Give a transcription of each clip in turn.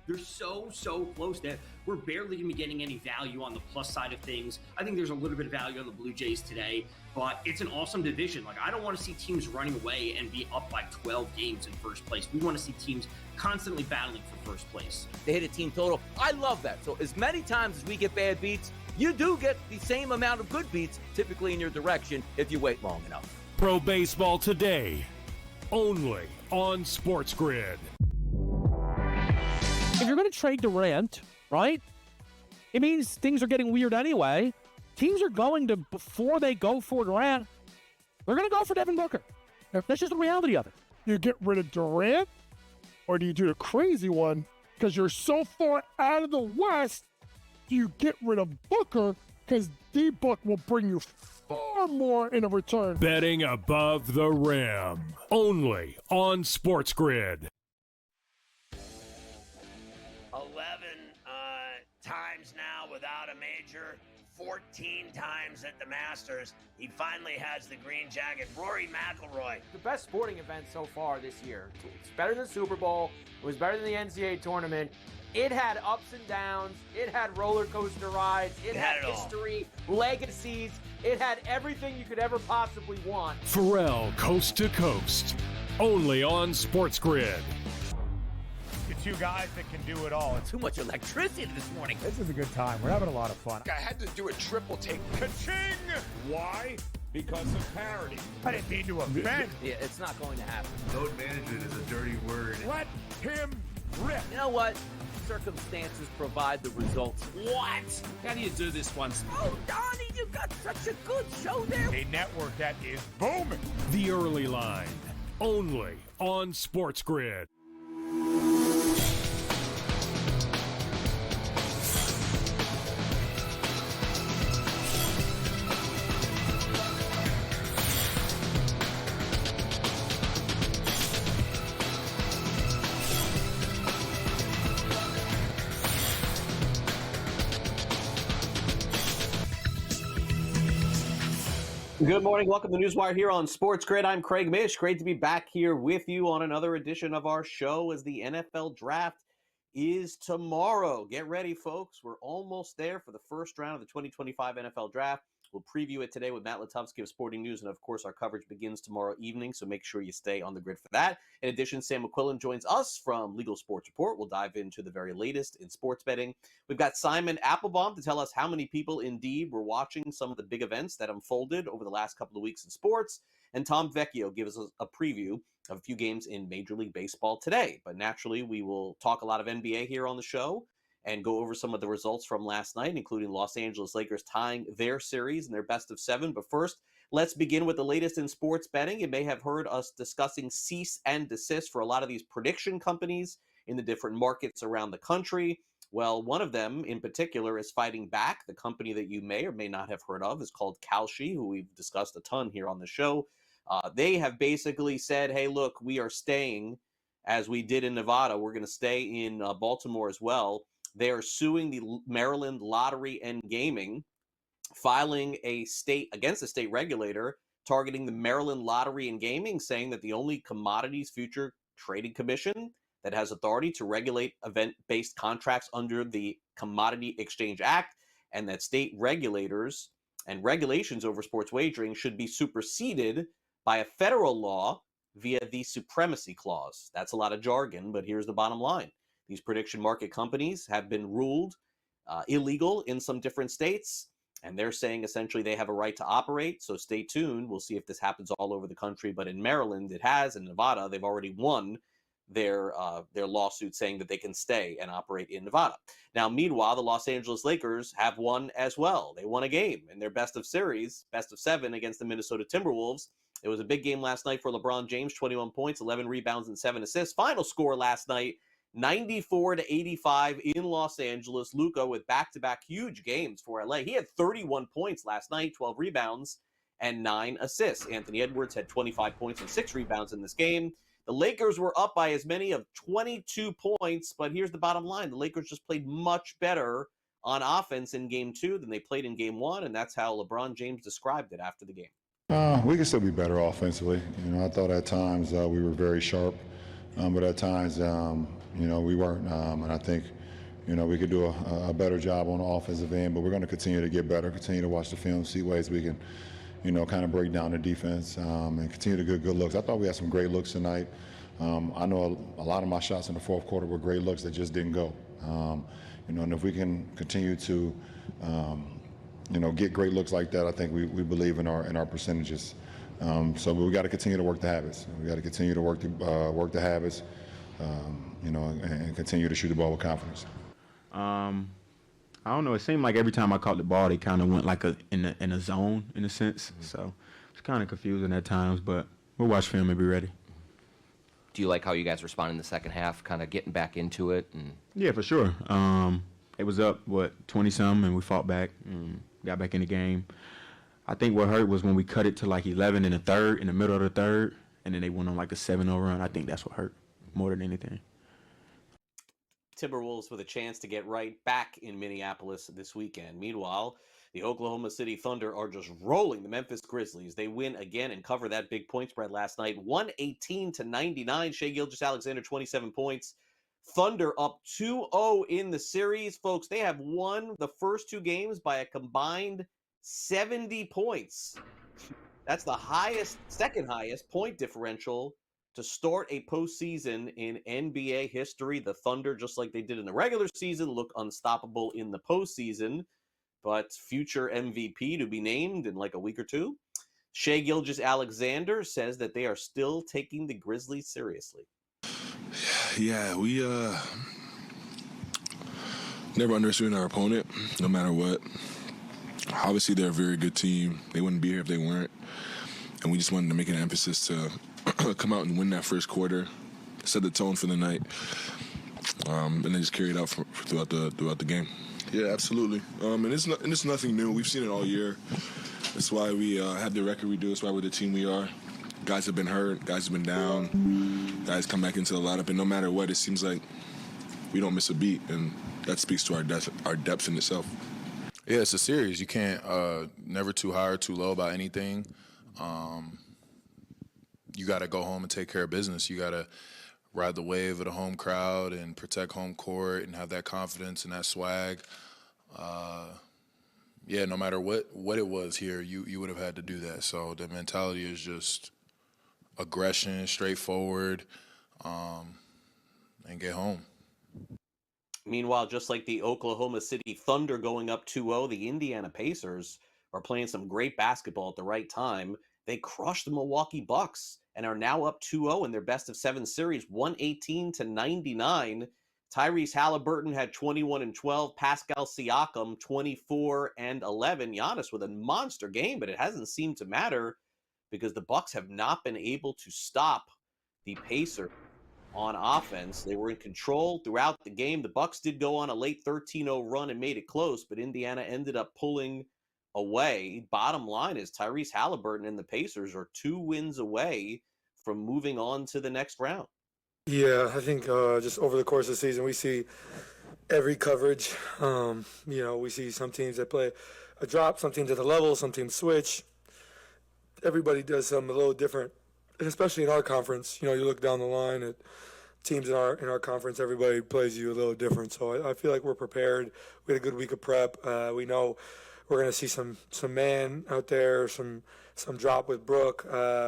They're so close that we're barely going to be getting any value on the plus side of things. I think there's a little bit of value on the Blue Jays today, but it's an awesome division. Like, I don't want to see teams running away and be up by 12 games in first place. We want to see teams constantly battling for first place. They hit a team total. I love that. So as many times as we get bad beats, you do get the same amount of good beats, typically in your direction, if you wait long enough. Pro Baseball Today, only on SportsGrid. If you're going to trade Durant, right, it means things are getting weird anyway. Teams are going to, before they go for Durant, they're going to go for Devin Booker. That's just the reality of it. You get rid of Durant, or do you do the crazy one? Because you're so far out of the West, do you get rid of Booker? Because D-Book will bring you far more in a return. Betting above the rim, only on SportsGrid. 11 times now without a major, 14 times at the Masters. He finally has the green jacket. Rory McIlroy. The best sporting event so far this year. It's better than the Super Bowl. It was better than the NCAA tournament. It had ups and downs. It had roller coaster rides. It had history, legacies. It had everything you could ever possibly want. Pharrell, Coast to Coast, only on SportsGrid. Two guys that can do it all. Too much electricity this morning. This is a good time. We're having a lot of fun. I had to do a triple take. Ka-ching! Why? Because of parity. I didn't mean to offend. Yeah, it's not going to happen. Load management is a dirty word. Let him rip. You know what? Circumstances provide the results. What? How do you do this once? Oh, Donnie, you got such a good show there. A network that is booming. The Early Line, only on SportsGrid. Good morning. Welcome to NewsWire here on SportsGrid. I'm Craig Mish. Great to be back here with you on another edition of our show as the NFL Draft is tomorrow. Get ready, folks. We're almost there for the first round of the 2025 NFL Draft. We'll preview it today with Matt Lutovsky of Sporting News, and of course, our coverage begins tomorrow evening, so make sure you stay on the grid for that. In addition, Sam McQuillan joins us from Legal Sports Report. We'll dive into the very latest in sports betting. We've got Simon Applebaum to tell us how many people indeed were watching some of the big events that unfolded over the last couple of weeks in sports, and Tom Vecchio gives us a preview of a few games in Major League Baseball today. But naturally, we will talk a lot of NBA here on the show and go over some of the results from last night, including Los Angeles Lakers tying their series in their best of 7. But first, let's begin with the latest in sports betting. You may have heard us discussing cease and desist for a lot of these prediction companies in the different markets around the country. Well, one of them in particular is fighting back. The company that you may or may not have heard of is called Kalshi, who we've discussed a ton here on the show. They have basically said, hey, look, we are staying as we did in Nevada. We're going to stay in Baltimore as well. They are suing the Maryland Lottery and Gaming, filing a state against a state regulator targeting the Maryland Lottery and Gaming, saying that the only commodities future trading commission that has authority to regulate event-based contracts under the Commodity Exchange Act, and that state regulators and regulations over sports wagering should be superseded by a federal law via the Supremacy Clause. That's a lot of jargon, but here's the bottom line. These prediction market companies have been ruled illegal in some different states, and they're saying essentially they have a right to operate. So stay tuned. We'll see if this happens all over the country. But in Maryland, it has. In Nevada, they've already won their lawsuit saying that they can stay and operate in Nevada. Now, meanwhile, the Los Angeles Lakers have won as well. They won a game in their best of 7 against the Minnesota Timberwolves. It was a big game last night for LeBron James, 21 points, 11 rebounds, and 7 assists. Final score last night, 94-85 in Los Angeles. Luka with back-to-back huge games for LA. He had 31 points last night, 12 rebounds, and 9 assists. Anthony Edwards had 25 points and 6 rebounds in this game. The Lakers were up by as many of 22 points, but here's the bottom line. The Lakers just played much better on offense in Game 2 than they played in Game 1, and that's how LeBron James described it after the game. We can still be better offensively. I thought at times we were very sharp, but at times we weren't. And I think, we could do a better job on the offensive end, but we're going to continue to get better, continue to watch the film, see ways we can, kind of break down the defense and continue to get good looks. I thought we had some great looks tonight. I know a lot of my shots in the fourth quarter were great looks that just didn't go. And if we can continue to, get great looks like that, I think we believe in our percentages. So we got to continue to work the habits. We got to continue to work the habits, and continue to shoot the ball with confidence. I don't know. It seemed like every time I caught the ball, they kind of went like in a zone in a sense. So it's kind of confusing at times, but we'll watch film and be ready. Do you like how you guys responded in the second half, kind of getting back into it? Yeah, for sure. It was up 20-something, and we fought back and got back in the game. I think what hurt was when we cut it to like 11 in the middle of the third, and then they went on like a 7-0 run. I think that's what hurt more than anything. Timberwolves with a chance to get right back in Minneapolis this weekend. Meanwhile, the Oklahoma City Thunder are just rolling the Memphis Grizzlies. They win again and cover that big point spread last night, 118-99. Shai Gilgeous-Alexander, 27 points. Thunder up 2-0 in the series. Folks, they have won the first two games by a combined 70 points. That's the second highest point differential to start a postseason in NBA history. The Thunder, just like they did in the regular season, look unstoppable in the postseason. But future MVP to be named in like a week or two, Shai Gilgeous-Alexander says that they are still taking the Grizzlies seriously. Yeah, we never underestimate our opponent, no matter what. Obviously, they're a very good team. They wouldn't be here if they weren't. And we just wanted to make an emphasis to come out and win that first quarter, set the tone for the night, and then just carry it out throughout the game. Yeah, absolutely. And it's nothing new. We've seen it all year. That's why we have the record we do. That's why we're the team we are. Guys have been hurt. Guys have been down. Guys come back into the lineup, and no matter what, it seems like we don't miss a beat, and that speaks to our depth in itself. Yeah, it's a series. You can't never too high or too low about anything. You got to go home and take care of business. You got to ride the wave of the home crowd and protect home court and have that confidence and that swag. Yeah, no matter what it was here, you would have had to do that. So the mentality is just aggression, straightforward, and get home. Meanwhile, just like the Oklahoma City Thunder going up 2-0, the Indiana Pacers are playing some great basketball at the right time. They crushed the Milwaukee Bucks and are now up 2-0 in their best-of-7 series, 118-99. Tyrese Halliburton had 21 and 12. Pascal Siakam, 24 and 11. Giannis with a monster game, but it hasn't seemed to matter because the Bucks have not been able to stop the Pacers on offense. They were in control throughout the game. The Bucks did go on a late 13-0 run and made it close, but Indiana ended up pulling away. Bottom line is Tyrese Halliburton and the Pacers are 2 wins away from moving on to the next round. Yeah, I think just over the course of the season, we see every coverage. We see some teams that play a drop, some teams at the level, some teams switch. Everybody does something a little different, especially in our conference. You look down the line at teams in our conference, everybody plays you a little different. So I feel like we're prepared. We had a good week of prep. We know we're going to see some man out there, some drop with Brooke,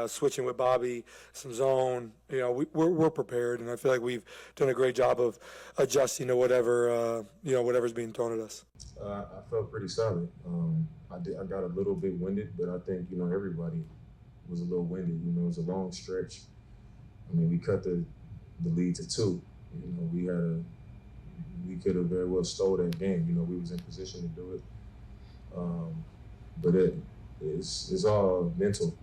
switching with Bobby, some zone. We're prepared, and I feel like we've done a great job of adjusting to whatever's being thrown at us. I felt pretty solid. I got a little bit winded, but I think everybody was a little winded. It was a long stretch. We cut the lead to 2. We could have very well stole that game. We was in position to do it. But it's all mental.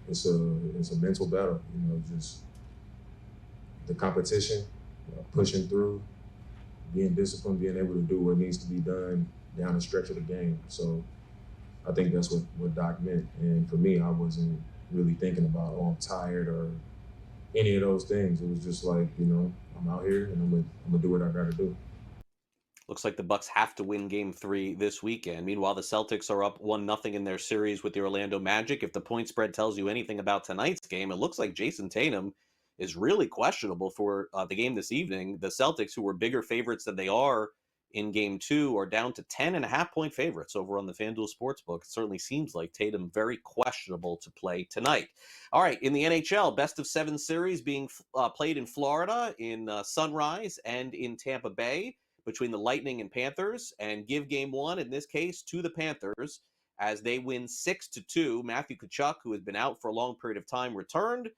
It's a mental battle. Just the competition, pushing through, being disciplined, being able to do what needs to be done down the stretch of the game. So I think that's what Doc meant. And for me, I wasn't really thinking about, I'm tired or any of those things. It was just like, I'm out here and I'm gonna do what I gotta do. Looks like the Bucks have to win Game 3 this weekend. Meanwhile, the Celtics are up 1-0 in their series with the Orlando Magic. If the point spread tells you anything about tonight's game, it looks like Jason Tatum is really questionable for the game this evening. The Celtics, who were bigger favorites than they are in game 2, are down to 10.5-point favorites over on the FanDuel Sportsbook. It certainly seems like Tatum very questionable to play tonight. All right, in the NHL, best of 7 series being played in Florida, in Sunrise, and in Tampa Bay between the Lightning and Panthers, and give game 1, in this case, to the Panthers as they win 6-2. Matthew Tkachuk, who has been out for a long period of time, returned,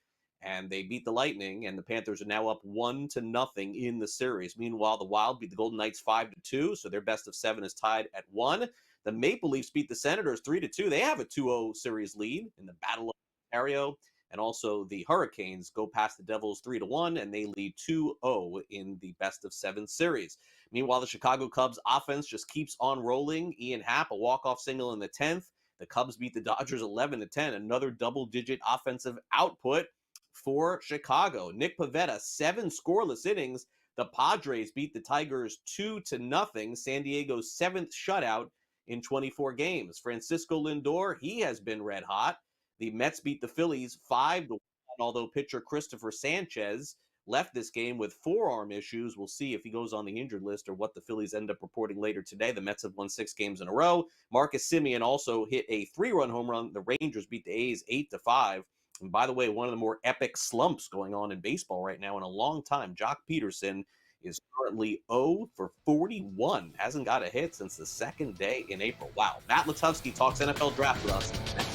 and they beat the Lightning, and the Panthers are now up 1-0 in the series. Meanwhile, the Wild beat the Golden Knights 5-2, so their best of 7 is tied at 1. The Maple Leafs beat the Senators 3-2. They have a 2-0 series lead in the Battle of Ontario. And also the Hurricanes go past the Devils 3-1, and they lead 2-0 in the best of 7 series. Meanwhile, the Chicago Cubs offense just keeps on rolling. Ian Happ, a walk-off single in the 10th. The Cubs beat the Dodgers 11-10, another double-digit offensive output for Chicago. Nick Pivetta, 7 scoreless innings. The Padres beat the Tigers 2-0, San Diego's 7th shutout in 24 games. Francisco Lindor, he has been red hot. The Mets beat the Phillies 5-1, although pitcher Christopher Sanchez left this game with forearm issues. We'll see if he goes on the injured list or what the Phillies end up reporting later today. The Mets have won 6 games in a row. Marcus Semien also hit a 3-run home run. The Rangers beat the A's 8-5. And by the way, one of the more epic slumps going on in baseball right now in a long time, Jock Peterson is currently 0 for 41. Hasn't got a hit since the second day in April. Wow. Matt Lutovsky talks NFL draft with us next.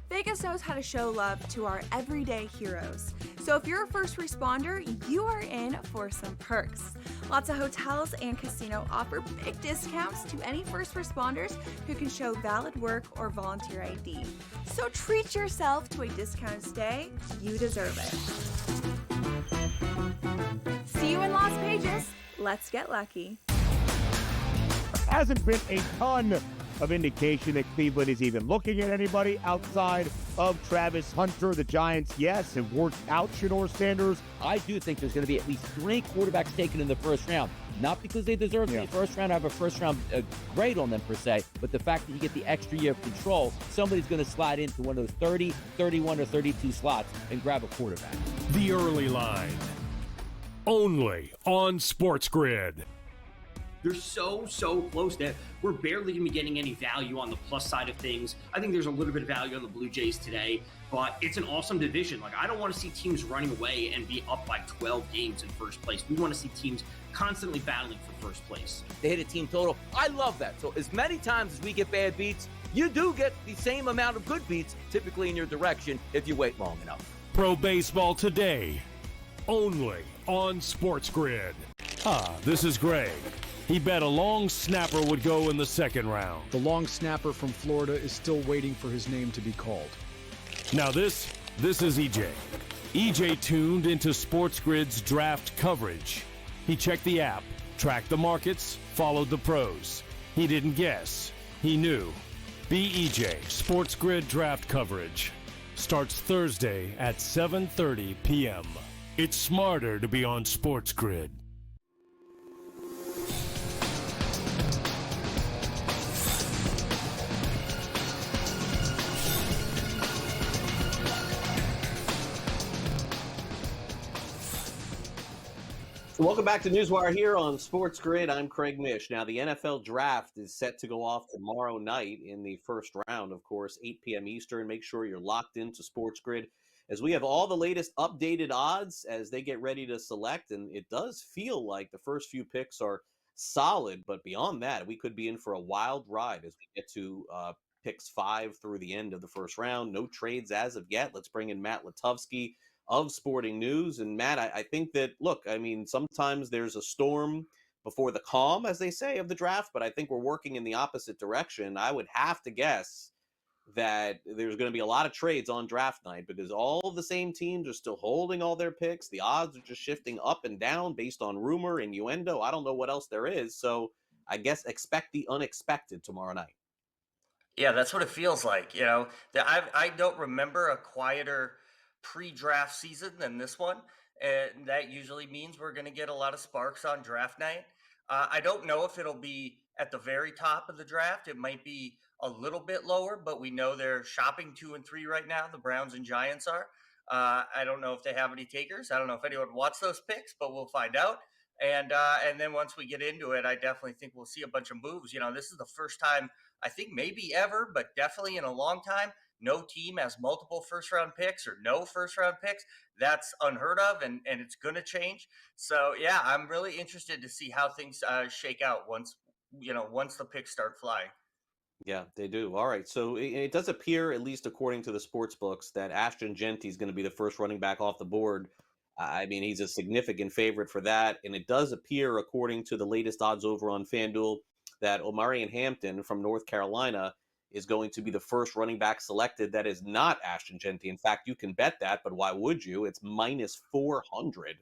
Vegas knows how to show love to our everyday heroes. So if you're a first responder, you are in for some perks. Lots of hotels and casino offer big discounts to any first responders who can show valid work or volunteer ID. So treat yourself to a discounted stay. You deserve it. See you in Las Vegas. Let's get lucky. Hasn't been a ton of indication that Cleveland is even looking at anybody outside of Travis Hunter. The Giants, yes, have worked out Shedeur Sanders. I do think there's going to be at least 3 quarterbacks taken in the first round. Not because they deserve the first round, have a first round grade on them per se, but the fact that you get the extra year of control, somebody's going to slide into one of those 30, 31, or 32 slots and grab a quarterback. The Early Line. Only on SportsGrid. They're so close that we're barely going to be getting any value on the plus side of things. I think there's a little bit of value on the Blue Jays today, but it's an awesome division. Like, I don't want to see teams running away and be up by 12 games in first place. We want to see teams constantly battling for first place. They hit a team total. I love that. So as many times as we get bad beats, you do get the same amount of good beats, typically in your direction, if you wait long enough. Pro Baseball Today, only on SportsGrid. This is Greg. He bet a long snapper would go in the second round. The long snapper from Florida is still waiting for his name to be called. Now this is EJ. EJ tuned into SportsGrid's draft coverage. He checked the app, tracked the markets, followed the pros. He didn't guess. He knew. Be EJ, SportsGrid draft coverage. Starts Thursday at 7:30 p.m. It's smarter to be on SportsGrid. Welcome back to NewsWire here on SportsGrid. I'm Craig Mish. Now, the NFL Draft is set to go off tomorrow night in the first round, of course, 8 p.m. Eastern. Make sure you're locked into SportsGrid as we have all the latest updated odds as they get ready to select. And it does feel like the first few picks are solid, but beyond that, we could be in for a wild ride as we get to picks 5 through the end of the first round. No trades as of yet. Let's bring in Matt Lutovsky of Sporting News. And Matt, I think that, look, I mean, sometimes there's a storm before the calm, as they say, of the draft, but I think we're working in the opposite direction. I would have to guess that there's going to be a lot of trades on draft night because all the same teams are still holding all their picks. The odds are just shifting up and down based on rumor, innuendo. I don't know what else there is. So I guess expect the unexpected tomorrow night. Yeah, that's what it feels like. I don't remember a quieter pre-draft season than this one, and that usually means we're going to get a lot of sparks on draft night. I don't know if it'll be at the very top of the draft. It might be a little bit lower, but we know they're shopping 2 and 3 right now. The Browns and Giants are. I don't know if they have any takers. I don't know if anyone wants those picks, but we'll find out. And then once we get into it, I definitely think we'll see a bunch of moves. This is the first time, I think maybe ever, but definitely in a long time, no team has multiple first-round picks or no first-round picks. That's unheard of, and it's going to change. So, yeah, I'm really interested to see how things shake out once the picks start flying. Yeah, they do. All right. So it does appear, at least according to the sports books, that Ashton Genty is going to be the first running back off the board. I mean, he's a significant favorite for that. And it does appear, according to the latest odds over on FanDuel, that Omarion Hampton from North Carolina is going to be the first running back selected that is not Ashton Genty. In fact, you can bet that, but why would you? It's minus 400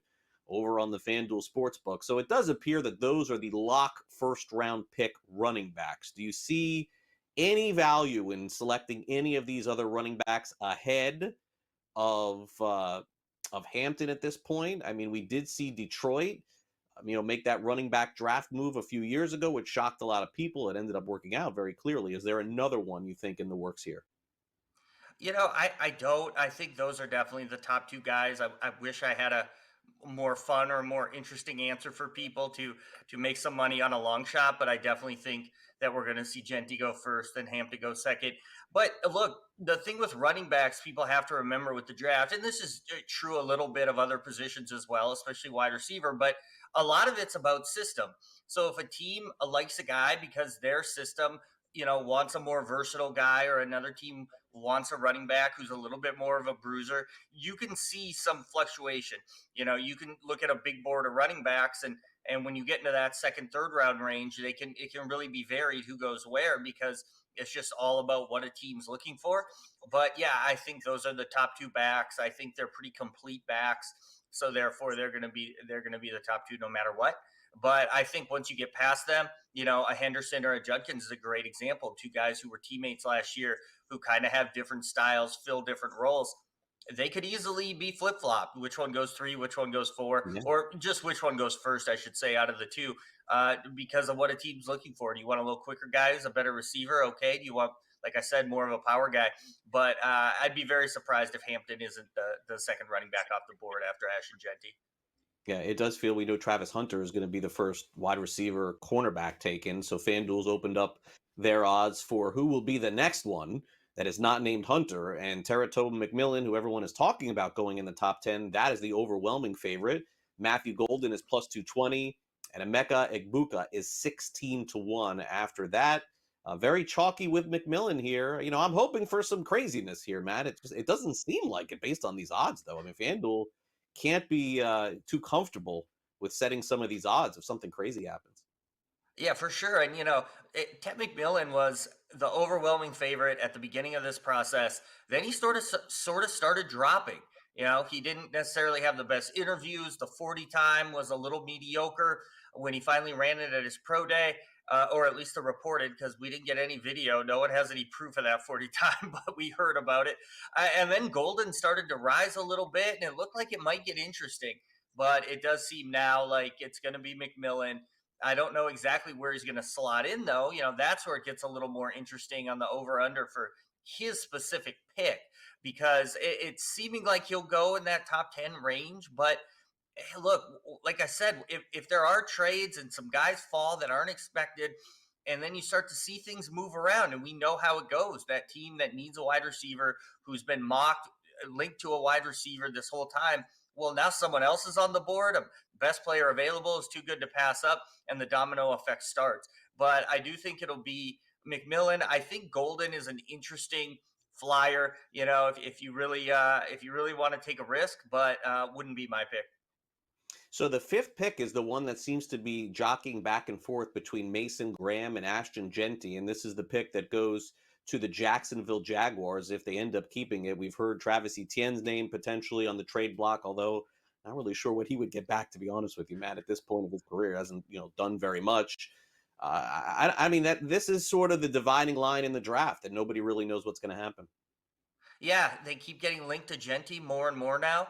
over on the FanDuel Sportsbook. So it does appear that those are the lock first-round pick running backs. Do you see any value in selecting any of these other running backs ahead of Hampton at this point? I mean, we did see Detroit, make that running back draft move a few years ago, which shocked a lot of people. It ended up working out very clearly. Is there another one you think in the works here? I don't. I think those are definitely the top 2 guys. I wish I had a more fun or more interesting answer for people to make some money on a long shot, but I definitely think that we're going to see Genty go first and Hampton go second. But look, the thing with running backs, people have to remember with the draft, and this is true a little bit of other positions as well, especially wide receiver, but a lot of it's about system. So if a team likes a guy because their system, wants a more versatile guy, or another team wants a running back who's a little bit more of a bruiser, you can see some fluctuation. You can look at a big board of running backs, and when you get into that second, third round range, it can really be varied who goes where, because it's just all about what a team's looking for. But yeah, I think those are the top 2 backs. I think they're pretty complete backs, so therefore they're going to be the top 2 no matter what. But I think once you get past them, a Henderson or a Judkins is a great example. 2 guys who were teammates last year who kind of have different styles, fill different roles. They could easily be flip-flopped. Which one goes 3, which one goes 4, or just which one goes first, I should say, out of the 2, because of what a team's looking for. Do you want a little quicker guy who's a better receiver? Okay. Do you want, like I said, more of a power guy? But I'd be very surprised if Hampton isn't the second running back off the board after Ashton Genty. Yeah, it does feel we know Travis Hunter is going to be the first wide receiver cornerback taken. So FanDuel's opened up their odds for who will be the next one that is not named Hunter. And Terratome McMillan, who everyone is talking about going in the top 10, that is the overwhelming favorite. Matthew Golden is plus 220, and Emeka Egbuka is 16-1 after that. Very chalky with McMillan here. I'm hoping for some craziness here, Matt. It doesn't seem like it based on these odds, though. I mean, FanDuel can't be too comfortable with setting some of these odds if something crazy happens. Yeah, for sure. And, Ted McMillan was the overwhelming favorite at the beginning of this process. Then he sort of started dropping. He didn't necessarily have the best interviews. The 40 time was a little mediocre when he finally ran it at his pro day, or at least the reported, because we didn't get any video. No one has any proof of that 40 time, but we heard about it. And then Golden started to rise a little bit, and it looked like it might get interesting. But it does seem now like it's going to be McMillan. I don't know exactly where he's going to slot in, though. That's where it gets a little more interesting on the over-under for his specific pick, because it's seeming like he'll go in that top 10 range. But hey, look, like I said, if there are trades and some guys fall that aren't expected, and then you start to see things move around, and we know how it goes. That team that needs a wide receiver who's been mocked, linked to a wide receiver this whole time, well, now someone else is on the board. A best player available is too good to pass up, and the domino effect starts. But I do think it'll be McMillan. I think Golden is an interesting flyer, if you really want to take a risk, but wouldn't be my pick. So the 5th pick is the one that seems to be jockeying back and forth between Mason Graham and Ashton Genty, and this is the pick that goes to the Jacksonville Jaguars if they end up keeping it. We've heard Travis Etienne's name potentially on the trade block, although not really sure what he would get back, to be honest with you, Matt. At this point of his career, hasn't done very much. I mean, that this is sort of the dividing line in the draft, and nobody really knows what's going to happen. Yeah, they keep getting linked to Genti more and more now,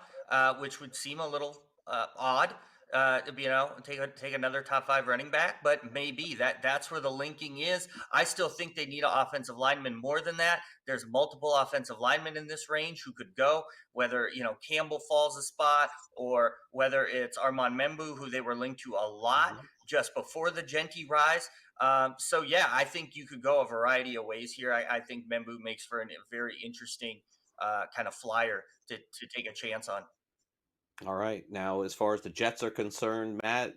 which would seem a little odd. Take another top 5 running back, but maybe that's where the linking is. I still think they need an offensive lineman more than that. There's multiple offensive linemen in this range who could go, whether Campbell falls a spot or whether it's Armand Membu, who they were linked to a lot just before the Genti rise. So yeah, I think you could go a variety of ways here. I think Membu makes for a very interesting kind of flyer to take a chance on. All right. Now, as far as the Jets are concerned, Matt,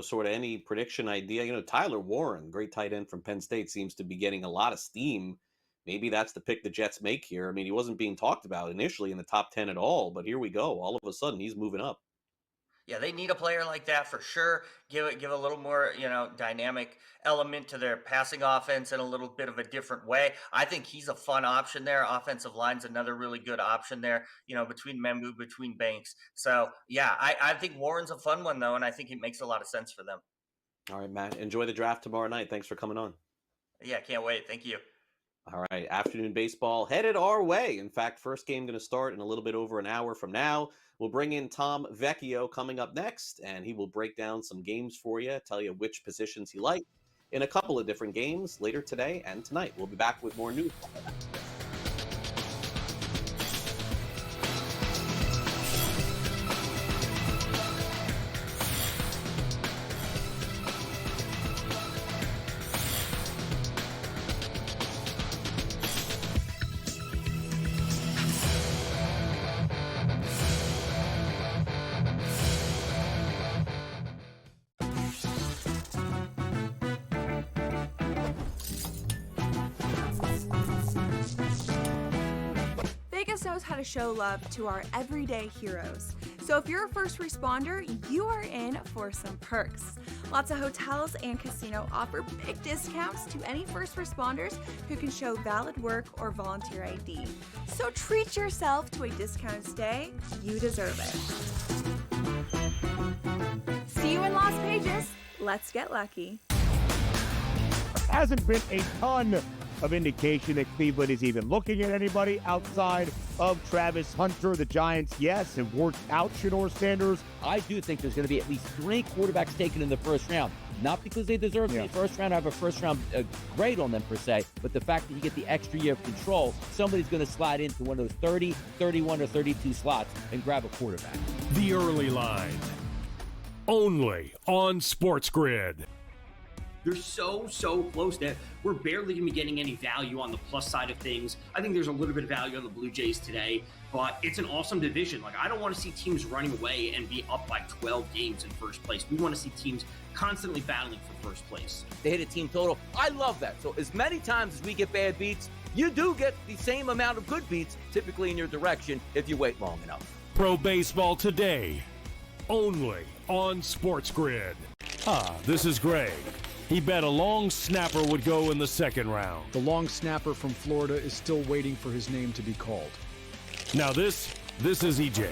sort of any prediction idea? Tyler Warren, great tight end from Penn State, seems to be getting a lot of steam. Maybe that's the pick the Jets make here. I mean, he wasn't being talked about initially in the top 10 at all, but here we go. All of a sudden, he's moving up. Yeah, they need a player like that for sure. Give a little more, dynamic element to their passing offense in a little bit of a different way. I think he's a fun option there. Offensive line's another really good option there, between Membu, between Banks. So, yeah, I think Warren's a fun one, though, and I think it makes a lot of sense for them. All right, Matt. Enjoy the draft tomorrow night. Thanks for coming on. Yeah, can't wait. Thank you. All right, afternoon baseball headed our way. In fact, first game going to start in a little bit over an hour from now. We'll bring in Tom Vecchio coming up next, and he will break down some games for you, tell you which positions he liked in a couple of different games later today and tonight. We'll be back with more news. Knows how to show love to our everyday heroes. So if you're a first responder, you are in for some perks. Lots of hotels and casino offer big discounts to any first responders who can show valid work or volunteer ID. So treat yourself to a discounted stay. You deserve it. See you in Las Vegas. Let's get lucky. Hasn't been a ton of indication that Cleveland is even looking at anybody outside of Travis Hunter. The Giants, yes, have worked out Shedeur Sanders. I do think there's going to be at least 3 quarterbacks taken in the first round. Not because they deserve the first round, I have a first round grade on them per se, but the fact that you get the extra year of control, somebody's going to slide into one of those 30, 31, or 32 slots and grab a quarterback. The early line, only on SportsGrid. They're so close that we're barely going to be getting any value on the plus side of things. I think there's a little bit of value on the Blue Jays today, but it's an awesome division. Like, I don't want to see teams running away and be up by 12 games in first place. We want to see teams constantly battling for first place. They hit a team total. I love that. So as many times as we get bad beats, you do get the same amount of good beats typically in your direction if you wait long enough. Pro Baseball Today, only on SportsGrid. This is Greg. He bet a long snapper would go in the second round. The long snapper from Florida is still waiting for his name to be called. Now this is EJ.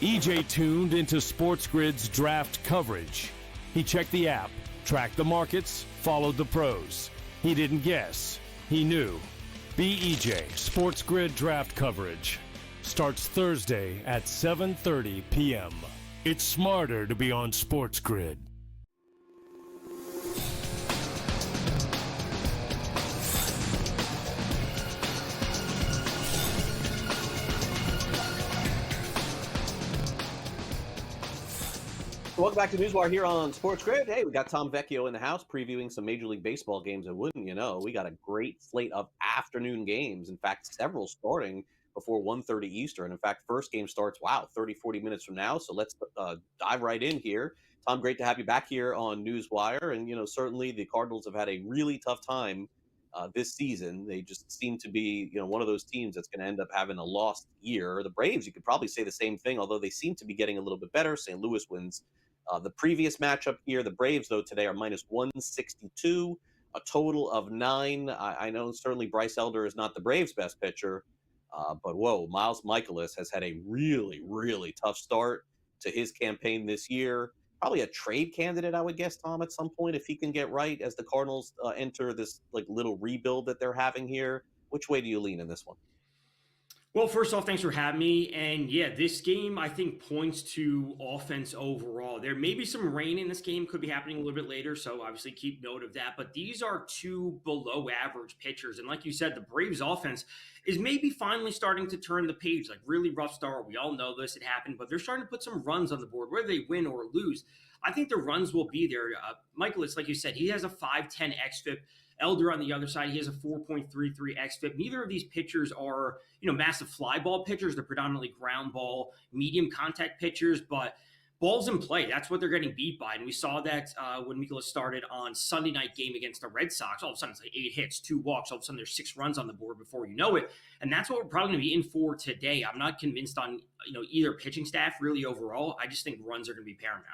EJ tuned into SportsGrid's draft coverage. He checked the app, tracked the markets, followed the pros. He didn't guess. He knew. Be EJ. SportsGrid draft coverage starts Thursday at 7:30 p.m. It's smarter to be on SportsGrid. Welcome back to NewsWire here on SportsGrid. Hey, we got Tom Vecchio in the house previewing some Major League Baseball games, and wouldn't you know, we got a great slate of afternoon games. In fact, several starting before 1:30 Eastern. In fact, first game starts, 30, 40 minutes from now. So let's dive right in here. Tom, great to have you back here on NewsWire. And, certainly the Cardinals have had a really tough time this season. They just seem to be, one of those teams that's going to end up having a lost year. The Braves, you could probably say the same thing, although they seem to be getting a little bit better. St. Louis wins the previous matchup here. The Braves, though, today are minus 162 a total of 9. I know certainly Bryce Elder is not the Braves' best pitcher, but whoa, Miles Michaelis has had a really, really tough start to his campaign this year. Probably a trade candidate, I would guess, Tom, at some point, if he can get right as the Cardinals enter this like little rebuild that they're having here. Which way do you lean in this one? Well, first off, thanks for having me. And yeah, this game, I think, points to offense overall. There may be some rain in this game, could be happening a little bit later. So obviously keep note of that. But these are two below average pitchers. And like you said, the Braves offense is maybe finally starting to turn the page. Like really rough start. We all know this, it happened, but they're starting to put some runs on the board, whether they win or lose. I think the runs will be there. Michaelis, like you said, he has a 5.10 xFIP. Elder on the other side, he has a 4.33 xFIP. Neither of these pitchers are, massive fly ball pitchers. They're predominantly ground ball, medium contact pitchers, but balls in play, that's what they're getting beat by. And we saw that when Michaelis started on Sunday night game against the Red Sox. All of a sudden, it's like 8 hits, 2 walks. All of a sudden, there's 6 runs on the board before you know it. And that's what we're probably going to be in for today. I'm not convinced on, either pitching staff really overall. I just think runs are going to be paramount.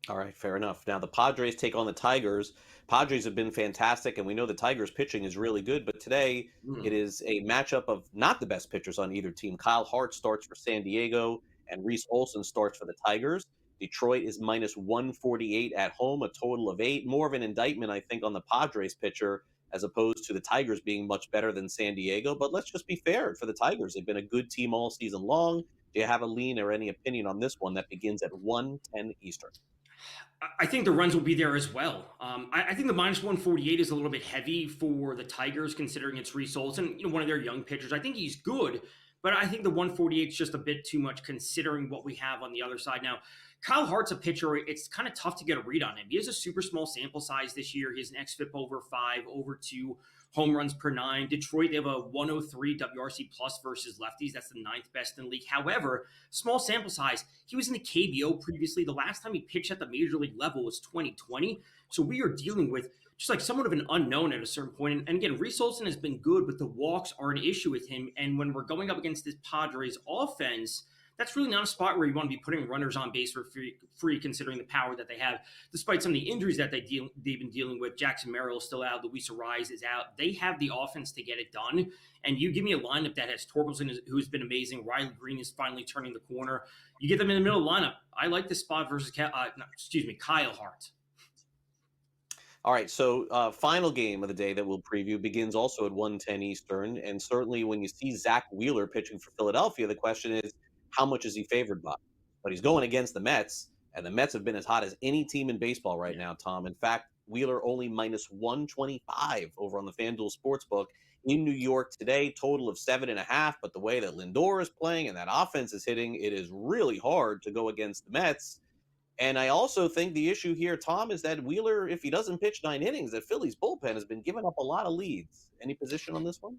All right, fair enough. Now the Padres take on the Tigers. Padres have been fantastic, and we know the Tigers pitching is really good, but today it is a matchup of not the best pitchers on either team. Kyle Hart starts for San Diego, and Reese Olson starts for the Tigers. Detroit is minus 148 at home, a total of 8. More of an indictment, I think, on the Padres pitcher as opposed to the Tigers being much better than San Diego. But let's just be fair for the Tigers. They've been a good team all season long. Do you have a lean or any opinion on this one that begins at 1:10 Eastern? I think the runs will be there as well. I think the minus 148 is a little bit heavy for the Tigers, considering it's Reese Olson, one of their young pitchers. I think he's good, but I think the 148 is just a bit too much considering what we have on the other side. Now, Kyle Hart's a pitcher. It's kind of tough to get a read on him. He has a super small sample size this year. He has an xFIP over 5, over 2 home runs per 9. Detroit, they have a 103 WRC plus versus lefties. That's the 9th best in the league. However, small sample size. He was in the KBO previously. The last time he pitched at the major league level was 2020. So we are dealing with just like somewhat of an unknown at a certain point. And again, Reese Olson has been good, but the walks are an issue with him. And when we're going up against this Padres offense, that's really not a spot where you want to be putting runners on base for free considering the power that they have. Despite some of the injuries that they've been dealing with, Jackson Merrill is still out, Luis Ariz is out. They have the offense to get it done. And you give me a lineup that has Torkelson, who's been amazing. Riley Green is finally turning the corner. You get them in the middle of the lineup. I like this spot versus Kyle Hart. All right, so final game of the day that we'll preview begins also at 1:10 Eastern. And certainly when you see Zach Wheeler pitching for Philadelphia, the question is, how much is he favored by? But he's going against the Mets, and the Mets have been as hot as any team in baseball right now, Tom. In fact, Wheeler only minus 125 over on the FanDuel Sportsbook in New York today, total of 7.5. But the way that Lindor is playing and that offense is hitting, it is really hard to go against the Mets. And I also think the issue here, Tom, is that Wheeler, if he doesn't pitch 9 innings, that Philly's bullpen has been giving up a lot of leads. Any position on this one?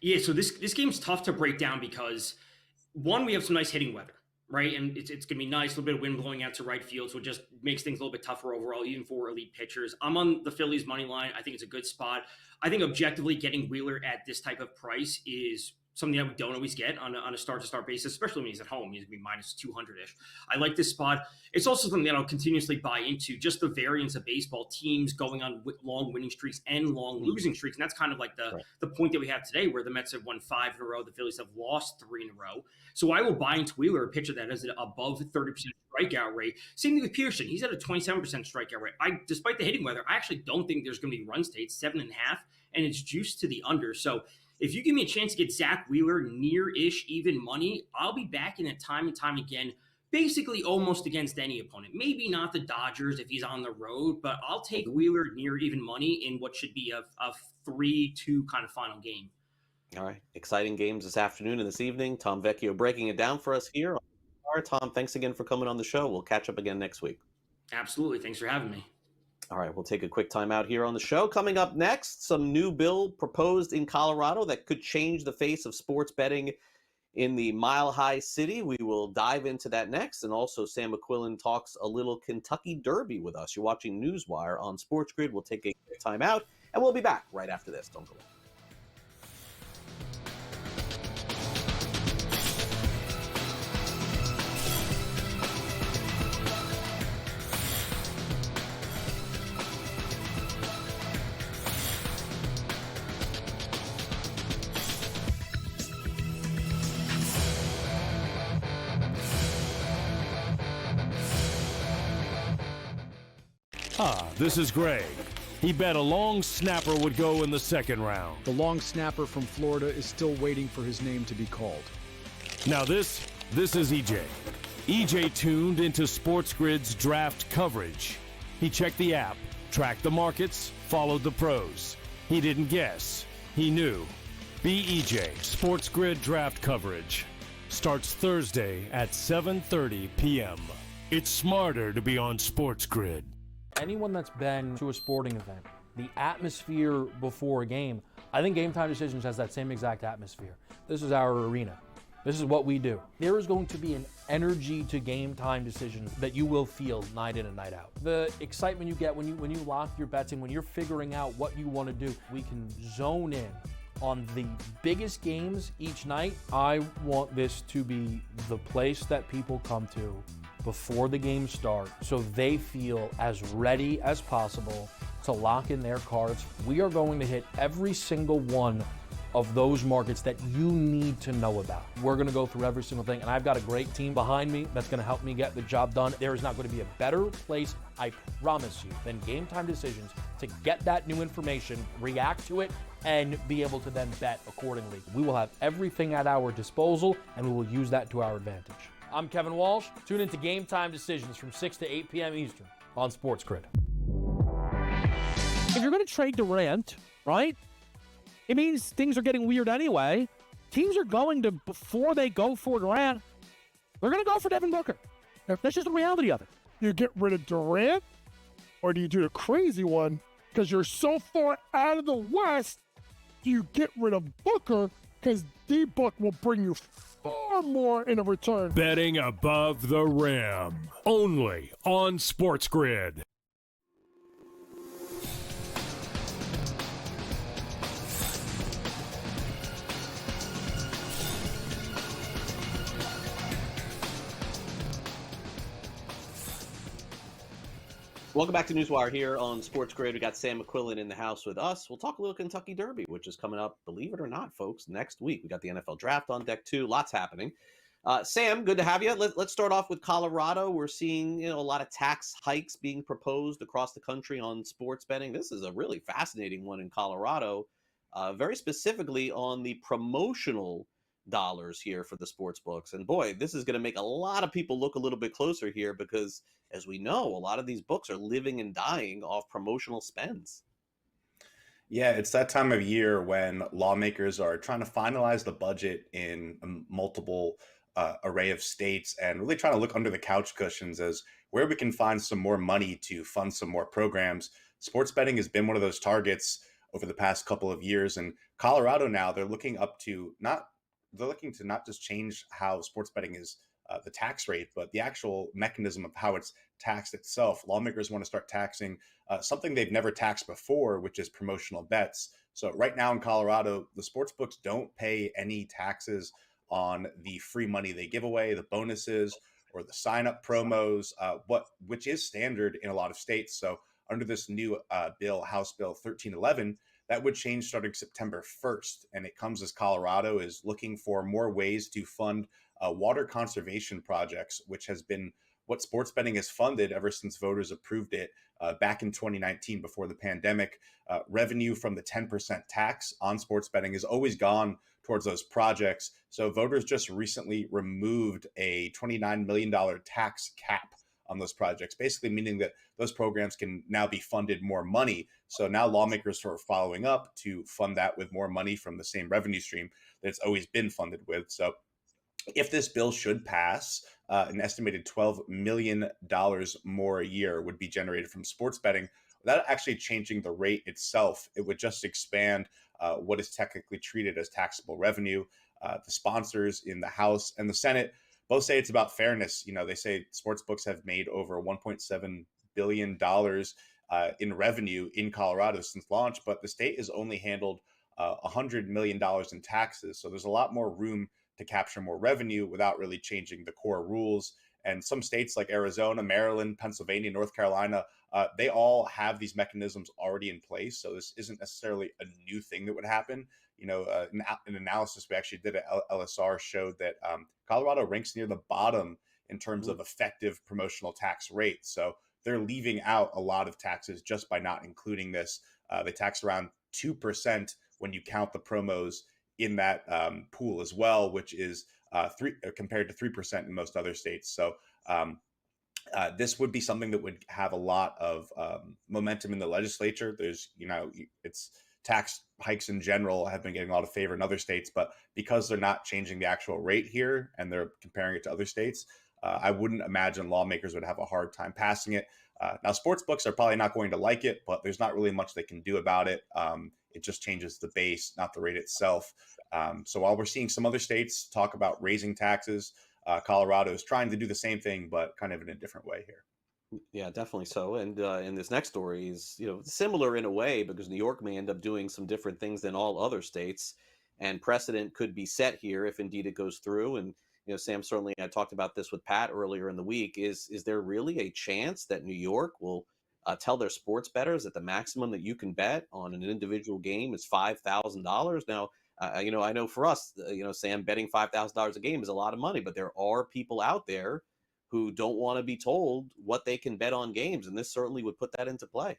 Yeah, so this game's tough to break down because – one, we have some nice hitting weather, right? And it's going to be nice, a little bit of wind blowing out to right field, so it just makes things a little bit tougher overall, even for elite pitchers. I'm on the Phillies money line. I think it's a good spot. I think objectively getting Wheeler at this type of price is something that we don't always get on a start-to-start basis, especially when he's at home. He's going to be minus 200-ish. I like this spot. It's also something that I'll continuously buy into, just the variance of baseball, teams going on long winning streaks and long losing streaks. And that's kind of like the point that we have today, where the Mets have won 5 in a row. The Phillies have lost 3 in a row. So I will buy into Wheeler, a pitcher that has an above 30% strikeout rate. Same thing with Pearson. He's at a 27% strikeout rate. Despite the hitting weather, I actually don't think there's going to be run states, 7.5, and it's juiced to the under. So if you give me a chance to get Zach Wheeler near-ish even money, I'll be backing it time and time again, basically almost against any opponent. Maybe not the Dodgers if he's on the road, but I'll take Wheeler near even money in what should be a 3-2 kind of final game. All right, exciting games this afternoon and this evening. Tom Vecchio breaking it down for us here. All right, Tom, thanks again for coming on the show. We'll catch up again next week. Absolutely. Thanks for having me. All right, we'll take a quick time out here on the show. Coming up next, some new bill proposed in Colorado that could change the face of sports betting in the Mile High City. We will dive into that next. And also Sam McQuillan talks a little Kentucky Derby with us. You're watching NewsWire on SportsGrid. We'll take a quick time out, and we'll be back right after this. Don't go away. This is Greg. He bet a long snapper would go in the second round. The long snapper from Florida is still waiting for his name to be called. Now this is EJ. EJ tuned into SportsGrid's draft coverage. He checked the app, tracked the markets, followed the pros. He didn't guess. He knew. Be EJ. SportsGrid draft coverage starts Thursday at 7:30 p.m. It's smarter to be on SportsGrid. Anyone that's been to a sporting event, the atmosphere before a game, I think Game Time Decisions has that same exact atmosphere. This is our arena. This is what we do. There is going to be an energy to Game Time Decisions that you will feel night in and night out. The excitement you get when you lock your bets in, when you're figuring out what you want to do, we can zone in on the biggest games each night. I want this to be the place that people come to before the games start so they feel as ready as possible to lock in their cards. We are going to hit every single one of those markets that you need to know about. We're gonna go through every single thing, and I've got a great team behind me that's gonna help me get the job done. There is not gonna be a better place, I promise you, than Game Time Decisions to get that new information, react to it, and be able to then bet accordingly. We will have everything at our disposal, and we will use that to our advantage. I'm Kevin Walsh. Tune into Game Time Decisions from 6 to 8 p.m. Eastern on SportsGrid. If you're going to trade Durant, right, it means things are getting weird anyway. Teams are going to, before they go for Durant, they're going to go for Devin Booker. That's just the reality of it. You get rid of Durant, or do you do the crazy one? Because you're so far out of the West, do you get rid of Booker? Because D-Book will bring you far more in a return. Betting above the rim. Only on SportsGrid. Welcome back to NewsWire here on SportsGrid. We got Sam McQuillan in the house with us. We'll talk a little Kentucky Derby, which is coming up, believe it or not, folks, next week. We got the NFL Draft on deck too. Lots happening. Sam, good to have you. Let's start off with Colorado. We're seeing a lot of tax hikes being proposed across the country on sports betting. This is a really fascinating one in Colorado, very specifically on the promotional dollars here for the sports books. And boy, this is going to make a lot of people look a little bit closer here because, as we know, a lot of these books are living and dying off promotional spends. Yeah, it's that time of year when lawmakers are trying to finalize the budget in a multiple array of states and really trying to look under the couch cushions as where we can find some more money to fund some more programs. Sports betting has been one of those targets over the past couple of years. And Colorado now, they're looking to not just change how sports betting is the tax rate, but the actual mechanism of how it's taxed itself. Lawmakers want to start taxing something they've never taxed before, which is promotional bets. So right now in Colorado, the sports books don't pay any taxes on the free money they give away, the bonuses or the sign-up promos, which is standard in a lot of states. So under this new bill, House Bill 1311, that would change starting September 1st. And it comes as Colorado is looking for more ways to fund water conservation projects, which has been what sports betting has funded ever since voters approved it back in 2019 before the pandemic. Revenue from the 10% tax on sports betting has always gone towards those projects. So voters just recently removed a $29 million tax cap on those projects, basically meaning that those programs can now be funded more money. So now lawmakers are following up to fund that with more money from the same revenue stream that it's always been funded with. So if this bill should pass, an estimated $12 million more a year would be generated from sports betting without actually changing the rate itself. It would just expand what is technically treated as taxable revenue. The sponsors in the House and the Senate both say it's about fairness. They say sports books have made over $1.7 billion in revenue in Colorado since launch, but the state has only handled $100 million in taxes. So there's a lot more room to capture more revenue without really changing the core rules. And some states like Arizona, Maryland, Pennsylvania, North Carolina, they all have these mechanisms already in place. So this isn't necessarily a new thing that would happen. An analysis we actually did at LSR showed that Colorado ranks near the bottom in terms of effective promotional tax rates. So they're leaving out a lot of taxes just by not including this. They tax around 2% when you count the promos in that pool as well, which is compared to 3% in most other states. So this would be something that would have a lot of momentum in the legislature. There's, it's tax hikes in general have been getting a lot of favor in other states, but because they're not changing the actual rate here and they're comparing it to other states, I wouldn't imagine lawmakers would have a hard time passing it. Now, sports books are probably not going to like it, but there's not really much they can do about it. It just changes the base, not the rate itself. So while we're seeing some other states talk about raising taxes, Colorado is trying to do the same thing, but kind of in a different way here. Yeah, definitely so. And this next story is, similar in a way, because New York may end up doing some different things than all other states, and precedent could be set here if indeed it goes through. And Sam, certainly I talked about this with Pat earlier in the week. Is there really a chance that New York will tell their sports bettors that the maximum that you can bet on an individual game is $5,000? Now, I know for us, Sam, betting $5,000 a game is a lot of money, but there are people out there who don't want to be told what they can bet on games, and this certainly would put that into play.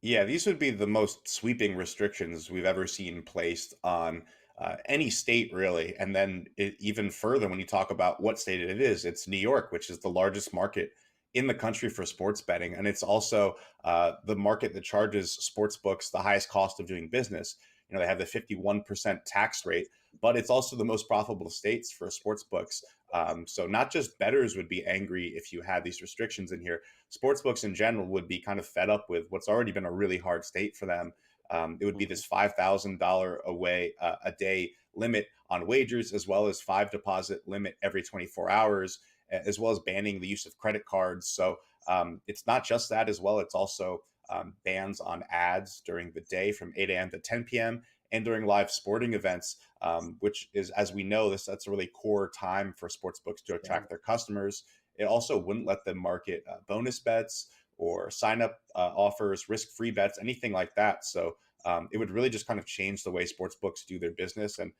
Yeah, these would be the most sweeping restrictions we've ever seen placed on any state, really. And then even further, when you talk about what state it is, it's New York, which is the largest market in the country for sports betting. And it's also the market that charges sports books the highest cost of doing business. They have the 51% tax rate, but it's also the most profitable states for sports books. So not just bettors would be angry if you had these restrictions in here. Sports books in general would be kind of fed up with what's already been a really hard state for them. It would be this $5,000 a day limit on wagers, as well as 5 deposit limit every 24 hours, as well as banning the use of credit cards. So it's not just that as well. It's also bans on ads during the day from 8 a.m. to 10 p.m. and during live sporting events, which is, as we know, that's a really core time for sports books to attract their customers. It also wouldn't let them market bonus bets or sign up offers, risk-free bets, anything like that. So it would really just kind of change the way sports books do their business. And,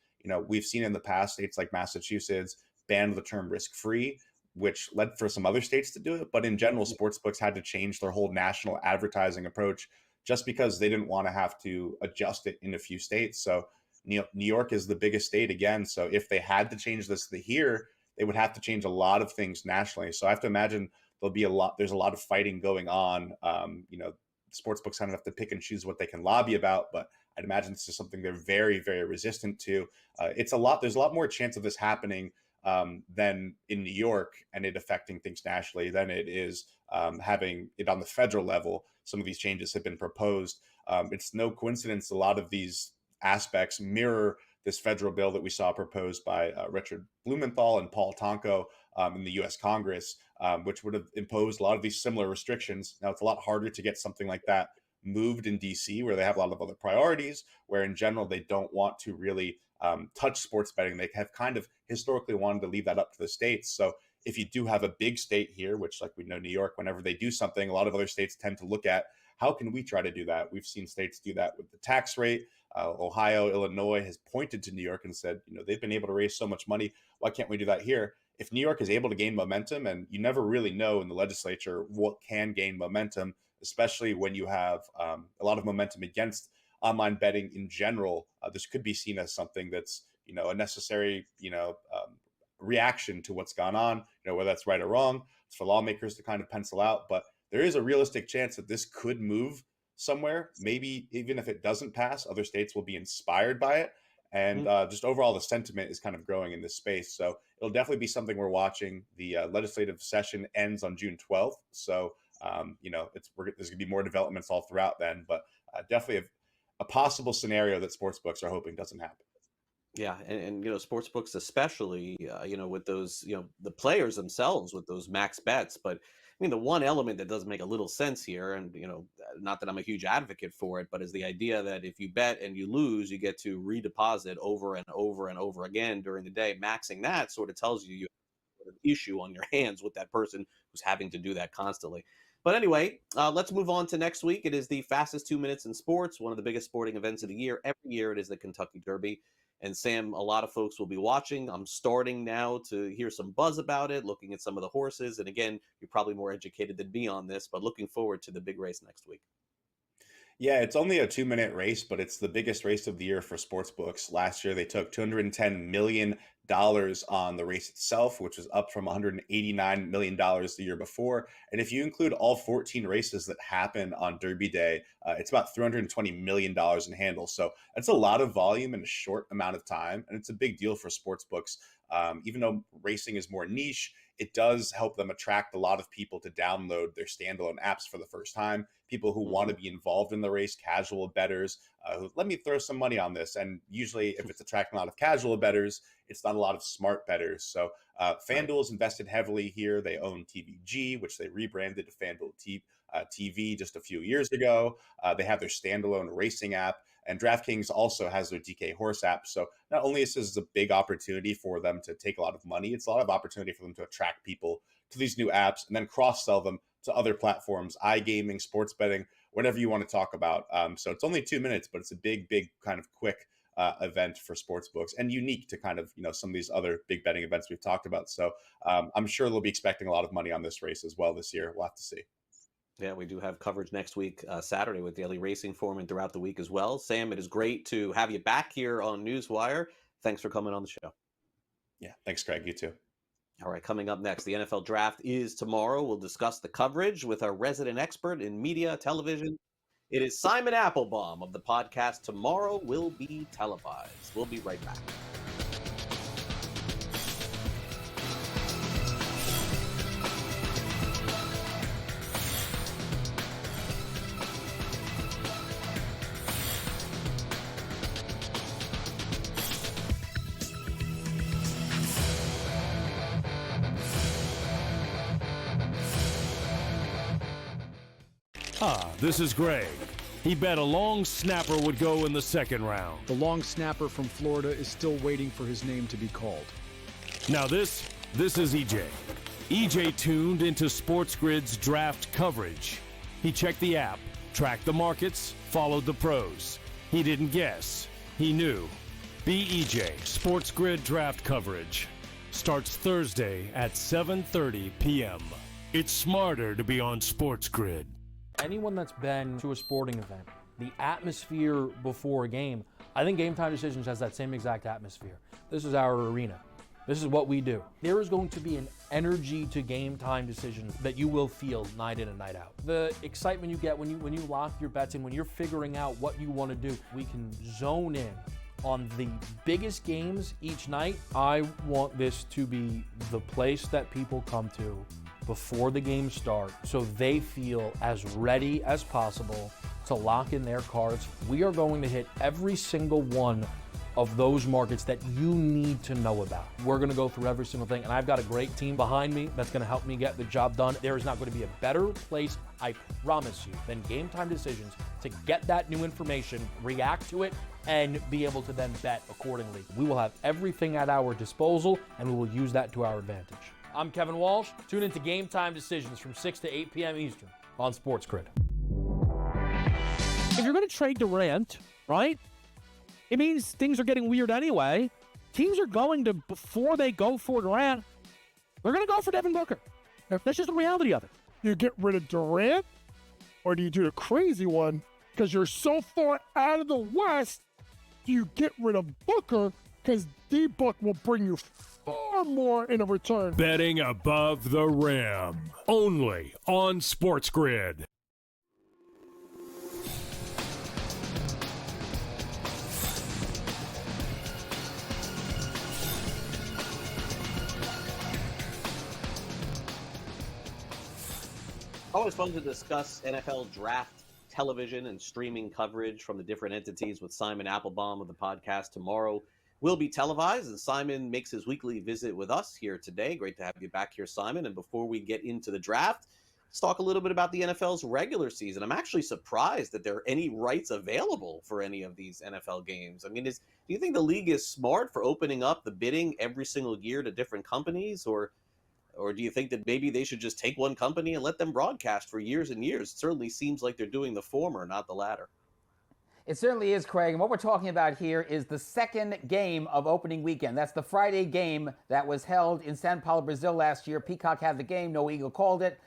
we've seen in the past states like Massachusetts banned the term risk-free, which led for some other states to do it. But in general, sports books had to change their whole national advertising approach just because they didn't want to have to adjust it in a few states. So New York is the biggest state again. So if they had to change this here, they would have to change a lot of things nationally. So I have to imagine there's a lot of fighting going on. Sports books kind of have to pick and choose what they can lobby about, but I'd imagine this is something they're very, very resistant to. There's a lot more chance of this happening than in New York and it affecting things nationally than it is having it on the federal level. Some of these changes have been proposed. It's no coincidence a lot of these aspects mirror this federal bill that we saw proposed by Richard Blumenthal and Paul Tonko in the U.S. Congress, which would have imposed a lot of these similar restrictions. Now, it's a lot harder to get something like that moved in D.C., where they have a lot of other priorities, where in general they don't want to really touch sports betting. They have kind of historically wanted to leave that up to the states. So if you do have a big state here, which like we know New York, whenever they do something, a lot of other states tend to look at how can we try to do that? We've seen states do that with the tax rate. Ohio, Illinois has pointed to New York and said, they've been able to raise so much money. Why can't we do that here? If New York is able to gain momentum, and you never really know in the legislature what can gain momentum, especially when you have a lot of momentum against online betting in general, this could be seen as something that's, a necessary, reaction to what's gone on, whether that's right or wrong. It's for lawmakers to kind of pencil out, but there is a realistic chance that this could move somewhere. Maybe even if it doesn't pass, other states will be inspired by it. And just overall, the sentiment is kind of growing in this space. So it'll definitely be something we're watching. The legislative session ends on June 12th. So, there's going to be more developments all throughout then, but definitely a possible scenario that sportsbooks are hoping doesn't happen. Yeah, and sports books especially, with those, the players themselves with those max bets. But I mean, the one element that does make a little sense here, and not that I'm a huge advocate for it, but is the idea that if you bet and you lose, you get to redeposit over and over and over again during the day. Maxing that sort of tells you have an issue on your hands with that person who's having to do that constantly. But anyway, let's move on to next week. It is the fastest 2 minutes in sports, one of the biggest sporting events of the year. Every year it is the Kentucky Derby. And Sam, a lot of folks will be watching. I'm starting now to hear some buzz about it, looking at some of the horses. And again, you're probably more educated than me on this, but looking forward to the big race next week. Yeah, it's only a 2-minute race, but it's the biggest race of the year for sports books. Last year, they took $210 million on the race itself, which was up from $189 million the year before. And if you include all 14 races that happen on Derby Day, it's about $320 million in handle. So that's a lot of volume in a short amount of time. And it's a big deal for sports books. Even though racing is more niche, it does help them attract a lot of people to download their standalone apps for the first time. People who want to be involved in the race, casual bettors, who let me throw some money on this. And usually if it's attracting a lot of casual bettors, it's not a lot of smart bettors. So FanDuel's invested heavily here. They own TVG, which they rebranded to FanDuel TV just a few years ago. They have their standalone racing app. And DraftKings also has their DK Horse app. So not only is this a big opportunity for them to take a lot of money, it's a lot of opportunity for them to attract people to these new apps and then cross-sell them to other platforms, iGaming, sports betting, whatever you want to talk about. So it's only 2 minutes, but it's a big kind of quick event for sports books and unique to kind of, some of these other big betting events we've talked about. So I'm sure they'll be expecting a lot of money on this race as well this year. We'll have to see. Yeah, we do have coverage next week, Saturday, with Daily Racing Form and throughout the week as well. Sam, it is great to have you back here on NewsWire. Thanks for coming on the show. Yeah, thanks, Craig. You too. All right, coming up next, the NFL Draft is tomorrow. We'll discuss the coverage with our resident expert in media, television. It is Simon Applebaum of the podcast Tomorrow Will Be Televised. We'll be right back. This is Greg. He bet a long snapper would go in the second round. The long snapper from Florida is still waiting for his name to be called. Now this is EJ. EJ tuned into SportsGrid's draft coverage. He checked the app, tracked the markets, followed the pros. He didn't guess. He knew. Be EJ. SportsGrid draft coverage starts Thursday at 7:30 p.m. It's smarter to be on SportsGrid. Anyone that's been to a sporting event, the atmosphere before a game, I think Game Time Decisions has that same exact atmosphere. This is our arena. This is what we do. There is going to be an energy to Game Time Decisions that you will feel night in and night out. The excitement you get when you lock your bets in, when you're figuring out what you want to do, we can zone in on the biggest games each night. I want this to be the place that people come to before the games start so they feel as ready as possible to lock in their cards. We are going to hit every single one of those markets that you need to know about. We're going to go through every single thing, and I've got a great team behind me that's going to help me get the job done. There is not going to be a better place, I promise you, than Game Time Decisions to get that new information, react to it, and be able to then bet accordingly. We will have everything at our disposal, and we will use that to our advantage. I'm Kevin Walsh. Tune into Game Time Decisions from 6 to 8 p.m. Eastern on SportsGrid. If you're going to trade Durant, right, it means things are getting weird anyway. Teams are going to, before they go for Durant, they're going to go for Devin Booker. That's just the reality of it. You get rid of Durant, or do you do the crazy one? Because you're so far out of the West, you get rid of Booker because D-Book will bring you far more in a return. Betting above the rim. Only on SportsGrid. Always fun to discuss NFL draft television and streaming coverage from the different entities with Simon Applebaum of the podcast Tomorrow Will Be Televised. And Simon makes his weekly visit with us here today. Great to have you back here, Simon. And before we get into the draft, let's talk a little bit about the NFL's regular season. I'm actually surprised that there are any rights available for any of these NFL games. I mean, do you think the league is smart for opening up the bidding every single year to different companies, or do you think that maybe they should just take one company and let them broadcast for years and years? It certainly seems like they're doing the former, not the latter. It certainly is, Craig. And what we're talking about here is the second game of opening weekend. That's the Friday game that was held in Sao Paulo, Brazil last year. Peacock had the game. No Eagle called it.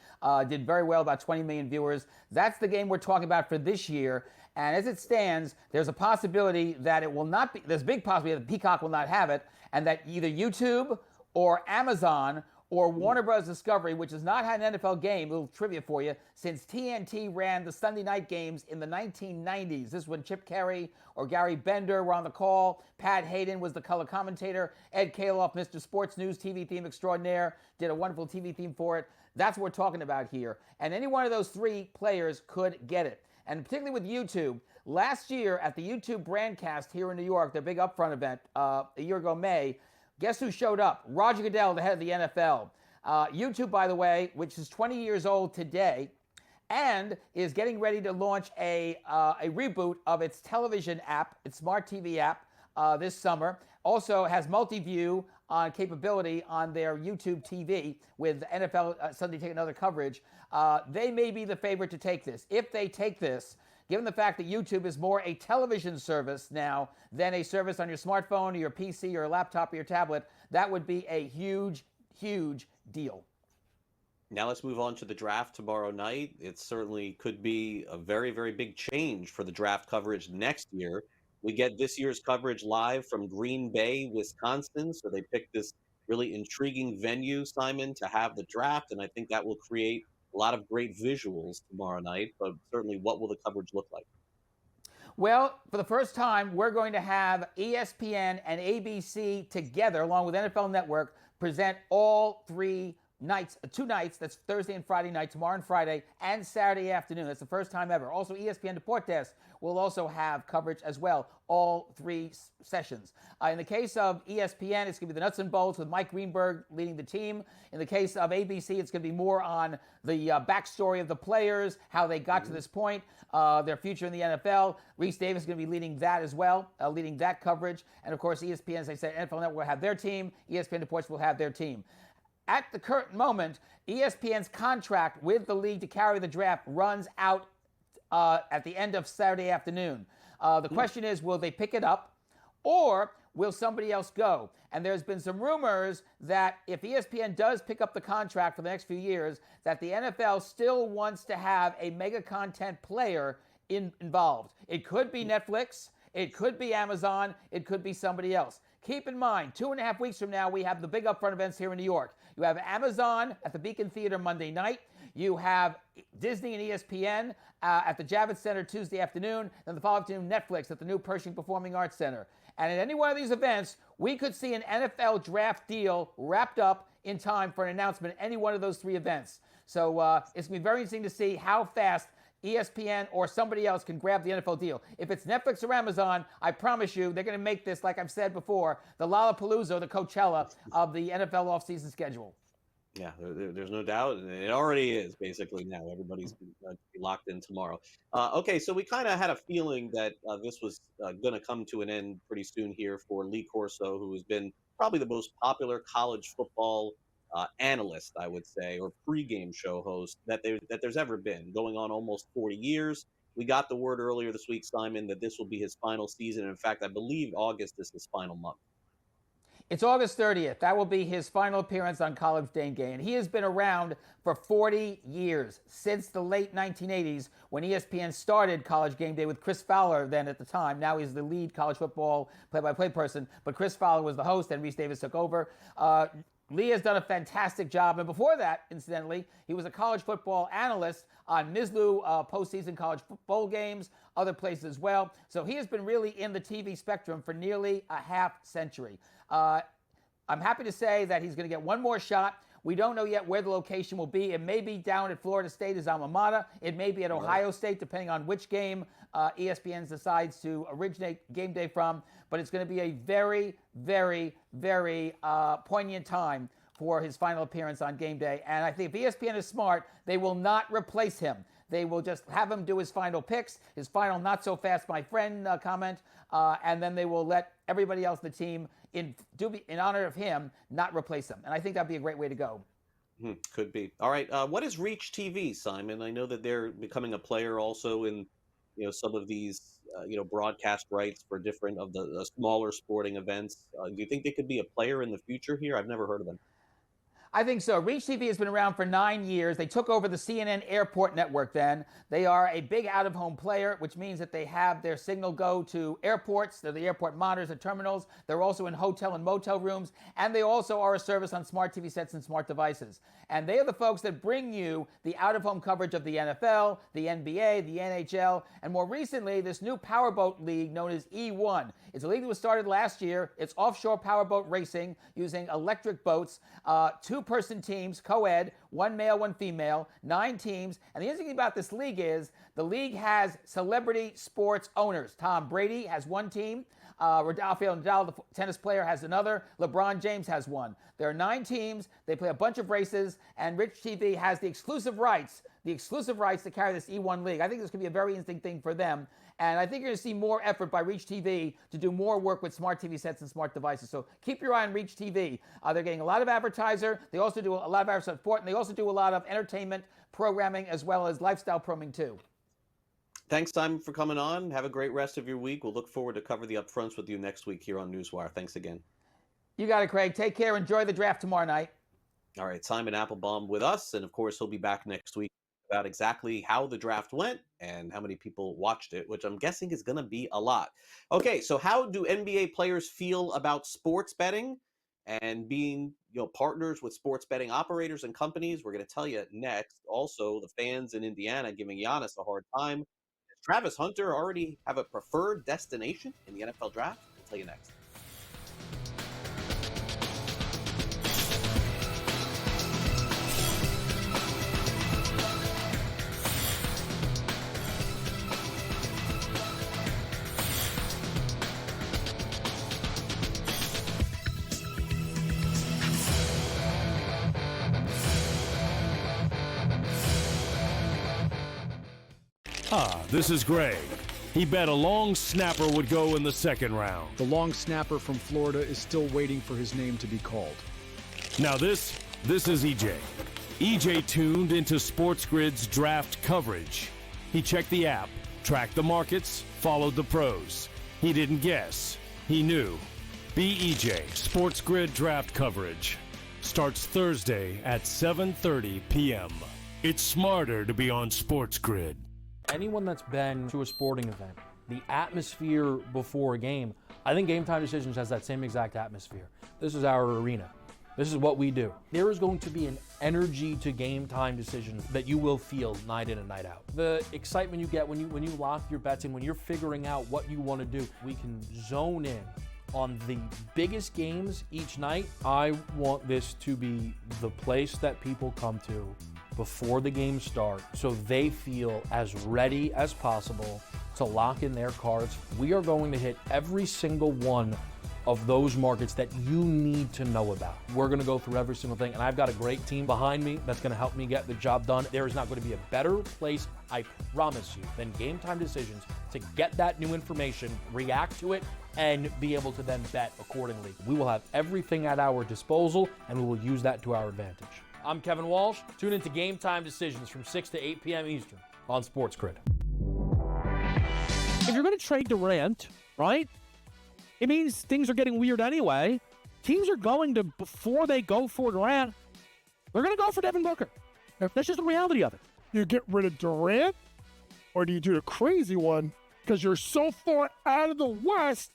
Did very well, about 20 million viewers. That's the game we're talking about for this year. And as it stands, there's a possibility that it will not be, there's a big possibility that Peacock will not have it, and that either YouTube or Amazon or Warner Bros. Discovery, which has not had an NFL game, a little trivia for you, since TNT ran the Sunday night games in the 1990s. This is when Chip Carey or Gary Bender were on the call. Pat Hayden was the color commentator. Ed Kaloff, Mr. Sports News TV theme extraordinaire, did a wonderful TV theme for it. That's what we're talking about here. And any one of those three players could get it. And particularly with YouTube, last year at the YouTube Brandcast here in New York, their big upfront event a year ago, May, guess who showed up? Roger Goodell, the head of the NFL. YouTube, by the way, which is 20 years old today, and is getting ready to launch a reboot of its television app, its smart TV app, this summer. Also has multi-view capability on their YouTube TV with NFL Sunday Ticket and other coverage. They may be the favorite to take this. If they take this, given the fact that YouTube is more a television service now than a service on your smartphone or your PC or your laptop or your tablet, that would be a huge, huge deal. Now let's move on to the draft tomorrow night. It certainly could be a very, very big change for the draft coverage next year. We get this year's coverage live from Green Bay, Wisconsin. So they picked this really intriguing venue, Simon, to have the draft. And I think that will create a lot of great visuals tomorrow night, but certainly what will the coverage look like? Well, for the first time, we're going to have ESPN and ABC together, along with NFL Network, present all three nights, 2 nights, that's Thursday and Friday night, tomorrow and Friday, and Saturday afternoon. That's the first time ever. Also, ESPN Deportes will also have coverage as well, all 3 sessions. In the case of ESPN, it's going to be the nuts and bolts with Mike Greenberg leading the team. In the case of ABC, it's going to be more on the backstory of the players, how they got to this point, their future in the NFL. Reese Davis is going to be leading that as well, leading that coverage. And, of course, ESPN, as I said, NFL Network will have their team. ESPN Deportes will have their team. At the current moment, ESPN's contract with the league to carry the draft runs out at the end of Saturday afternoon. The question is, will they pick it up or will somebody else go? And there's been some rumors that if ESPN does pick up the contract for the next few years, that the NFL still wants to have a mega content player involved. It could be Netflix. It could be Amazon. It could be somebody else. Keep in mind, 2.5 weeks from now, we have the big upfront events here in New York. You have Amazon at the Beacon Theater Monday night. You have Disney and ESPN at the Javits Center Tuesday afternoon. Then the following afternoon, Netflix at the new Pershing Performing Arts Center. And at any one of these events, we could see an NFL draft deal wrapped up in time for an announcement at any one of those 3 events. So it's going to be very interesting to see how fast ESPN or somebody else can grab the NFL deal. If it's Netflix or Amazon, I promise you they're going to make this, like I've said before, the Lollapalooza or the Coachella of the NFL offseason schedule. Yeah, there's no doubt. It already is, basically, now. Everybody's locked in tomorrow. Okay, so we kind of had a feeling that this was going to come to an end pretty soon here for Lee Corso, who has been probably the most popular college football analyst, I would say, or pregame show host that there's ever been, going on almost 40 years. We got the word earlier this week, Simon, that this will be his final season. In fact, I believe August is his final month. It's August 30th. That will be his final appearance on College Game Day. And he has been around for 40 years, since the late 1980s, when ESPN started College Game Day with Chris Fowler then at the time. Now he's the lead college football play-by-play person. But Chris Fowler was the host, and Reese Davis took over. Lee has done a fantastic job. And before that, incidentally, he was a college football analyst on Mizlu postseason college football games, other places as well. So he has been really in the TV spectrum for nearly a half century. I'm happy to say that he's going to get one more shot. We don't know yet where the location will be. It may be down at Florida State, his alma mater. It may be at Ohio State, depending on which game ESPN decides to originate Game Day from. But it's going to be a very, very, very poignant time for his final appearance on Game Day. And I think if ESPN is smart, they will not replace him. They will just have him do his final picks, his final not so fast my friend comment, and then they will let everybody else in the team, in honor of him, not replace him. And I think that'd be a great way to go. Could be. All right. What is Reach TV, Simon? I know that they're becoming a player also in some of these broadcast rights for different of the smaller sporting events. Do you think they could be a player in the future here? I've never heard of them. I think so. Reach TV has been around for 9 years. They took over the CNN Airport Network then. They are a big out-of-home player, which means that they have their signal go to airports. They're the airport monitors and terminals. They're also in hotel and motel rooms. And they also are a service on smart TV sets and smart devices. And they are the folks that bring you the out-of-home coverage of the NFL, the NBA, the NHL, and more recently, this new powerboat league known as E1. It's a league that was started last year. It's offshore powerboat racing using electric boats, two-person teams, co-ed, one male, one female, 9 teams. And the interesting thing about this league is the league has celebrity sports owners. Tom Brady has one team. Rafael Nadal, the tennis player, has another. LeBron James has one. There are 9 teams. They play a bunch of races, and Rich TV has the exclusive rights to carry this E1 league. I think this could be a very interesting thing for them. And I think you're going to see more effort by Reach TV to do more work with smart TV sets and smart devices. So keep your eye on Reach TV. They're getting a lot of advertiser. They also do a lot of advertiser support, and they also do a lot of entertainment programming as well as lifestyle programming too. Thanks, Simon, for coming on. Have a great rest of your week. We'll look forward to cover the upfronts with you next week here on NewsWire. Thanks again. You got it, Craig. Take care. Enjoy the draft tomorrow night. All right, Simon Applebaum with us. And, of course, he'll be back next week about exactly how the draft went and how many people watched it, which I'm guessing is going to be a lot. Okay, so how do NBA players feel about sports betting and being partners with sports betting operators and companies? We're going to tell you next. Also, the fans in Indiana giving Giannis a hard time. Does Travis Hunter already have a preferred destination in the NFL draft? We'll tell you next. This is Greg. He bet a long snapper would go in the second round. The long snapper from Florida is still waiting for his name to be called. Now this is EJ. EJ tuned into SportsGrid's draft coverage. He checked the app, tracked the markets, followed the pros. He didn't guess. He knew. Be EJ. SportsGrid draft coverage starts Thursday at 7:30 p.m. It's smarter to be on SportsGrid. Anyone that's been to a sporting event, the atmosphere before a game, I think Game Time Decisions has that same exact atmosphere. This is our arena. This is what we do. There is going to be an energy to Game Time Decisions that you will feel night in and night out. The excitement you get when you lock your bets in, when you're figuring out what you want to do, we can zone in on the biggest games each night. I want this to be the place that people come to before the games start so they feel as ready as possible to lock in their cards. We are going to hit every single one of those markets that you need to know about. We're going to go through every single thing, and I've got a great team behind me that's going to help me get the job done. There is not going to be a better place, I promise you, than Game Time Decisions to get that new information, react to it, and be able to then bet accordingly. We will have everything at our disposal, and we will use that to our advantage. I'm Kevin Walsh. Tune into Game Time Decisions from 6 to 8 p.m. Eastern on SportsGrid. If you're going to trade Durant, right, it means things are getting weird anyway. Teams are going to, before they go for Durant, they're going to go for Devin Booker. That's just the reality of it. You get rid of Durant, or do you do the crazy one because you're so far out of the West?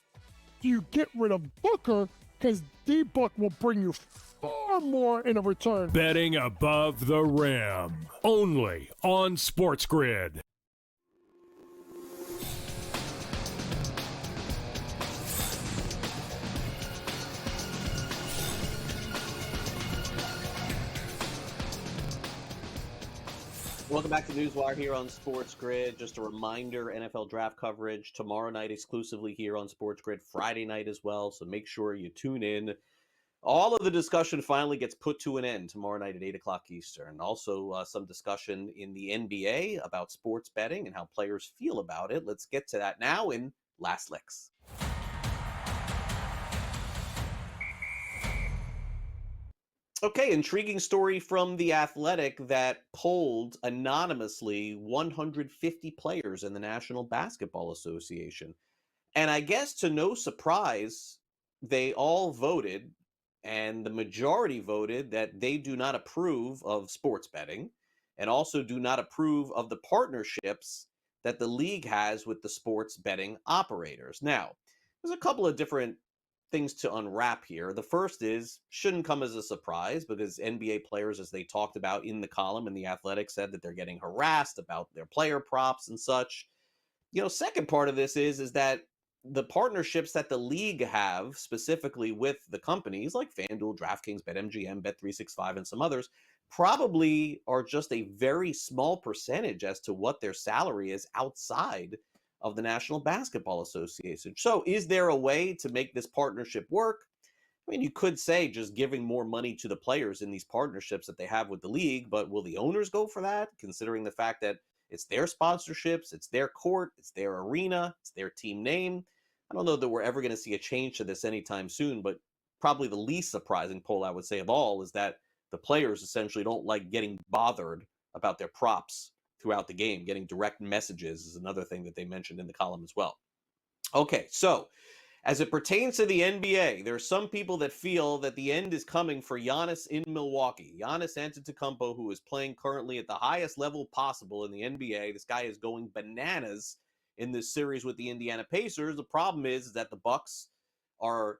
Do you get rid of Booker because D-Book will bring you far more in a return? Betting above the rim. Only on SportsGrid. Welcome back to NewsWire here on SportsGrid. Just a reminder, NFL draft coverage tomorrow night exclusively here on SportsGrid, Friday night as well, so make sure you tune in. All of the discussion finally gets put to an end tomorrow night at 8 o'clock Eastern. Also, some discussion in the NBA about sports betting and how players feel about it. Let's get to that now in Last Licks. Okay, intriguing story from The Athletic that polled anonymously 150 players in the National Basketball Association. And I guess to no surprise, they all voted, and the majority voted that they do not approve of sports betting and also do not approve of the partnerships that the league has with the sports betting operators. Now, there's a couple of different things to unwrap here. The first is, shouldn't come as a surprise because NBA players, as they talked about in the column in The Athletic, said that they're getting harassed about their player props and such. Second part of this is that the partnerships that the league have specifically with the companies like FanDuel, DraftKings, BetMGM, Bet365, and some others probably are just a very small percentage as to what their salary is outside of the National Basketball Association. So is there a way to make this partnership work? I mean, you could say just giving more money to the players in these partnerships that they have with the league, but will the owners go for that, considering the fact that it's their sponsorships, it's their court, it's their arena, it's their team name? I don't know that we're ever going to see a change to this anytime soon, but probably the least surprising poll I would say of all is that the players essentially don't like getting bothered about their props throughout the game. Getting direct messages is another thing that they mentioned in the column as well. Okay, so as it pertains to the NBA, there are some people that feel that the end is coming for Giannis in Milwaukee. Giannis Antetokounmpo, who is playing currently at the highest level possible in the NBA. This guy is going bananas in this series with the Indiana Pacers. The problem is that the Bucks are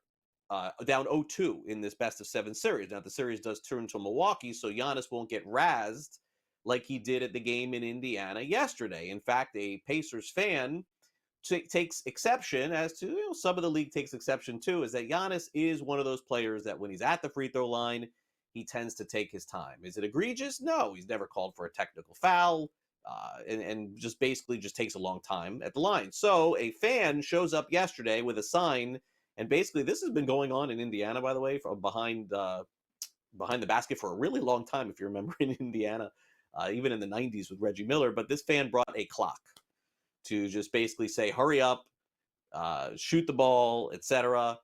down 0-2 in this best-of-7 series. Now, the series does turn to Milwaukee, so Giannis won't get razzed like he did at the game in Indiana yesterday. In fact, a Pacers fan takes exception as to, some of the league takes exception too, is that Giannis is one of those players that when he's at the free throw line, he tends to take his time. Is it egregious? No, he's never called for a technical foul, and just basically just takes a long time at the line. So a fan shows up yesterday with a sign, and basically this has been going on in Indiana, by the way, from behind the basket for a really long time, if you remember, in Indiana, even in the 90s with Reggie Miller. But this fan brought a clock to just basically say, hurry up, shoot the ball, etc.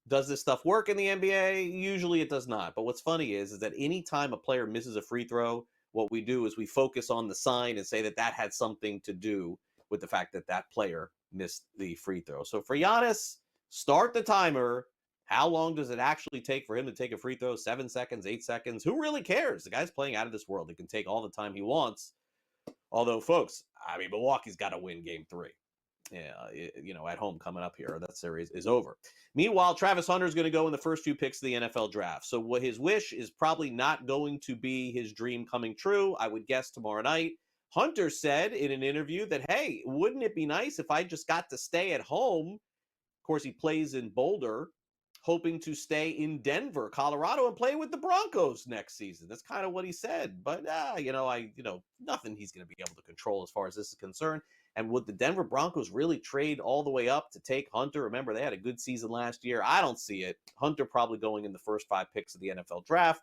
Does this stuff work in the NBA? Usually it does not. But what's funny is that anytime a player misses a free throw, what we do is we focus on the sign and say that that had something to do with the fact that that player missed the free throw. So for Giannis, start the timer. How long does it actually take for him to take a free throw? 7 seconds, 8 seconds? Who really cares? The guy's playing out of this world. He can take all the time he wants. Although, folks, I mean, Milwaukee's got to win game 3. At home coming up here. That series is over. Meanwhile, Travis Hunter is going to go in the first 2 picks of the NFL draft. So what his wish is probably not going to be his dream coming true, I would guess, tomorrow night. Hunter said in an interview that, hey, wouldn't it be nice if I just got to stay at home? Of course, he plays in Boulder, hoping to stay in Denver, Colorado, and play with the Broncos next season. That's kind of what he said. But, nothing he's going to be able to control as far as this is concerned. And would the Denver Broncos really trade all the way up to take Hunter? Remember, they had a good season last year. I don't see it. Hunter probably going in the first 5 picks of the NFL draft.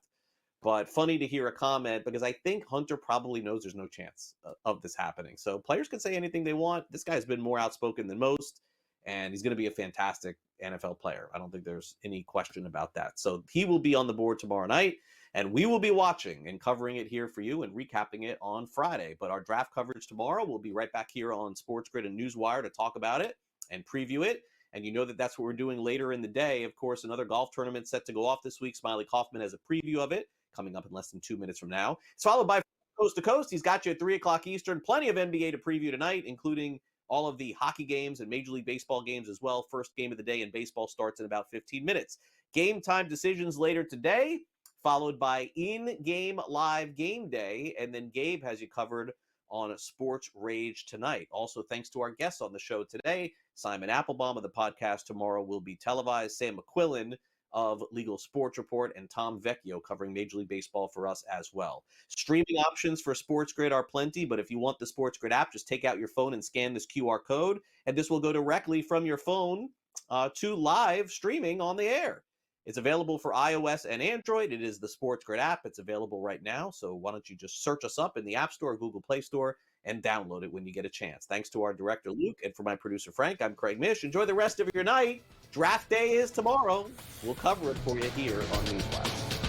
But funny to hear a comment, because I think Hunter probably knows there's no chance of this happening. So players can say anything they want. This guy's been more outspoken than most, and he's going to be a fantastic NFL player. I don't think there's any question about that. So he will be on the board tomorrow night, and we will be watching and covering it here for you and recapping it on Friday. But our draft coverage tomorrow, we'll be right back here on SportsGrid and NewsWire to talk about it and preview it. And you know that that's what we're doing later in the day. Of course, another golf tournament set to go off this week. Smiley Kaufman has a preview of it coming up in less than 2 minutes from now. It's followed by Coast to Coast. He's got you at 3 o'clock Eastern. Plenty of NBA to preview tonight, including all of the hockey games and Major League Baseball games as well. First game of the day in baseball starts in about 15 minutes. Game time decisions later today, followed by in-game live game day. And then Gabe has you covered on Sports Rage tonight. Also, thanks to our guests on the show today. Simon Applebaum of the podcast tomorrow will be televised. Sam McQuillan of Legal Sports Report, and Tom Vecchio covering Major League Baseball for us as well. Streaming options for SportsGrid are plenty, but if you want the SportsGrid app, just take out your phone and scan this QR code, and this will go directly from your phone to live streaming on the air. It's available for iOS and Android. It is the SportsGrid app. It's available right now, so why don't you just search us up in the App Store, Google Play Store, and download it when you get a chance. Thanks to our director, Luke, and for my producer, Frank, I'm Craig Mish. Enjoy the rest of your night. Draft day is tomorrow. We'll cover it for you here on NewsWire.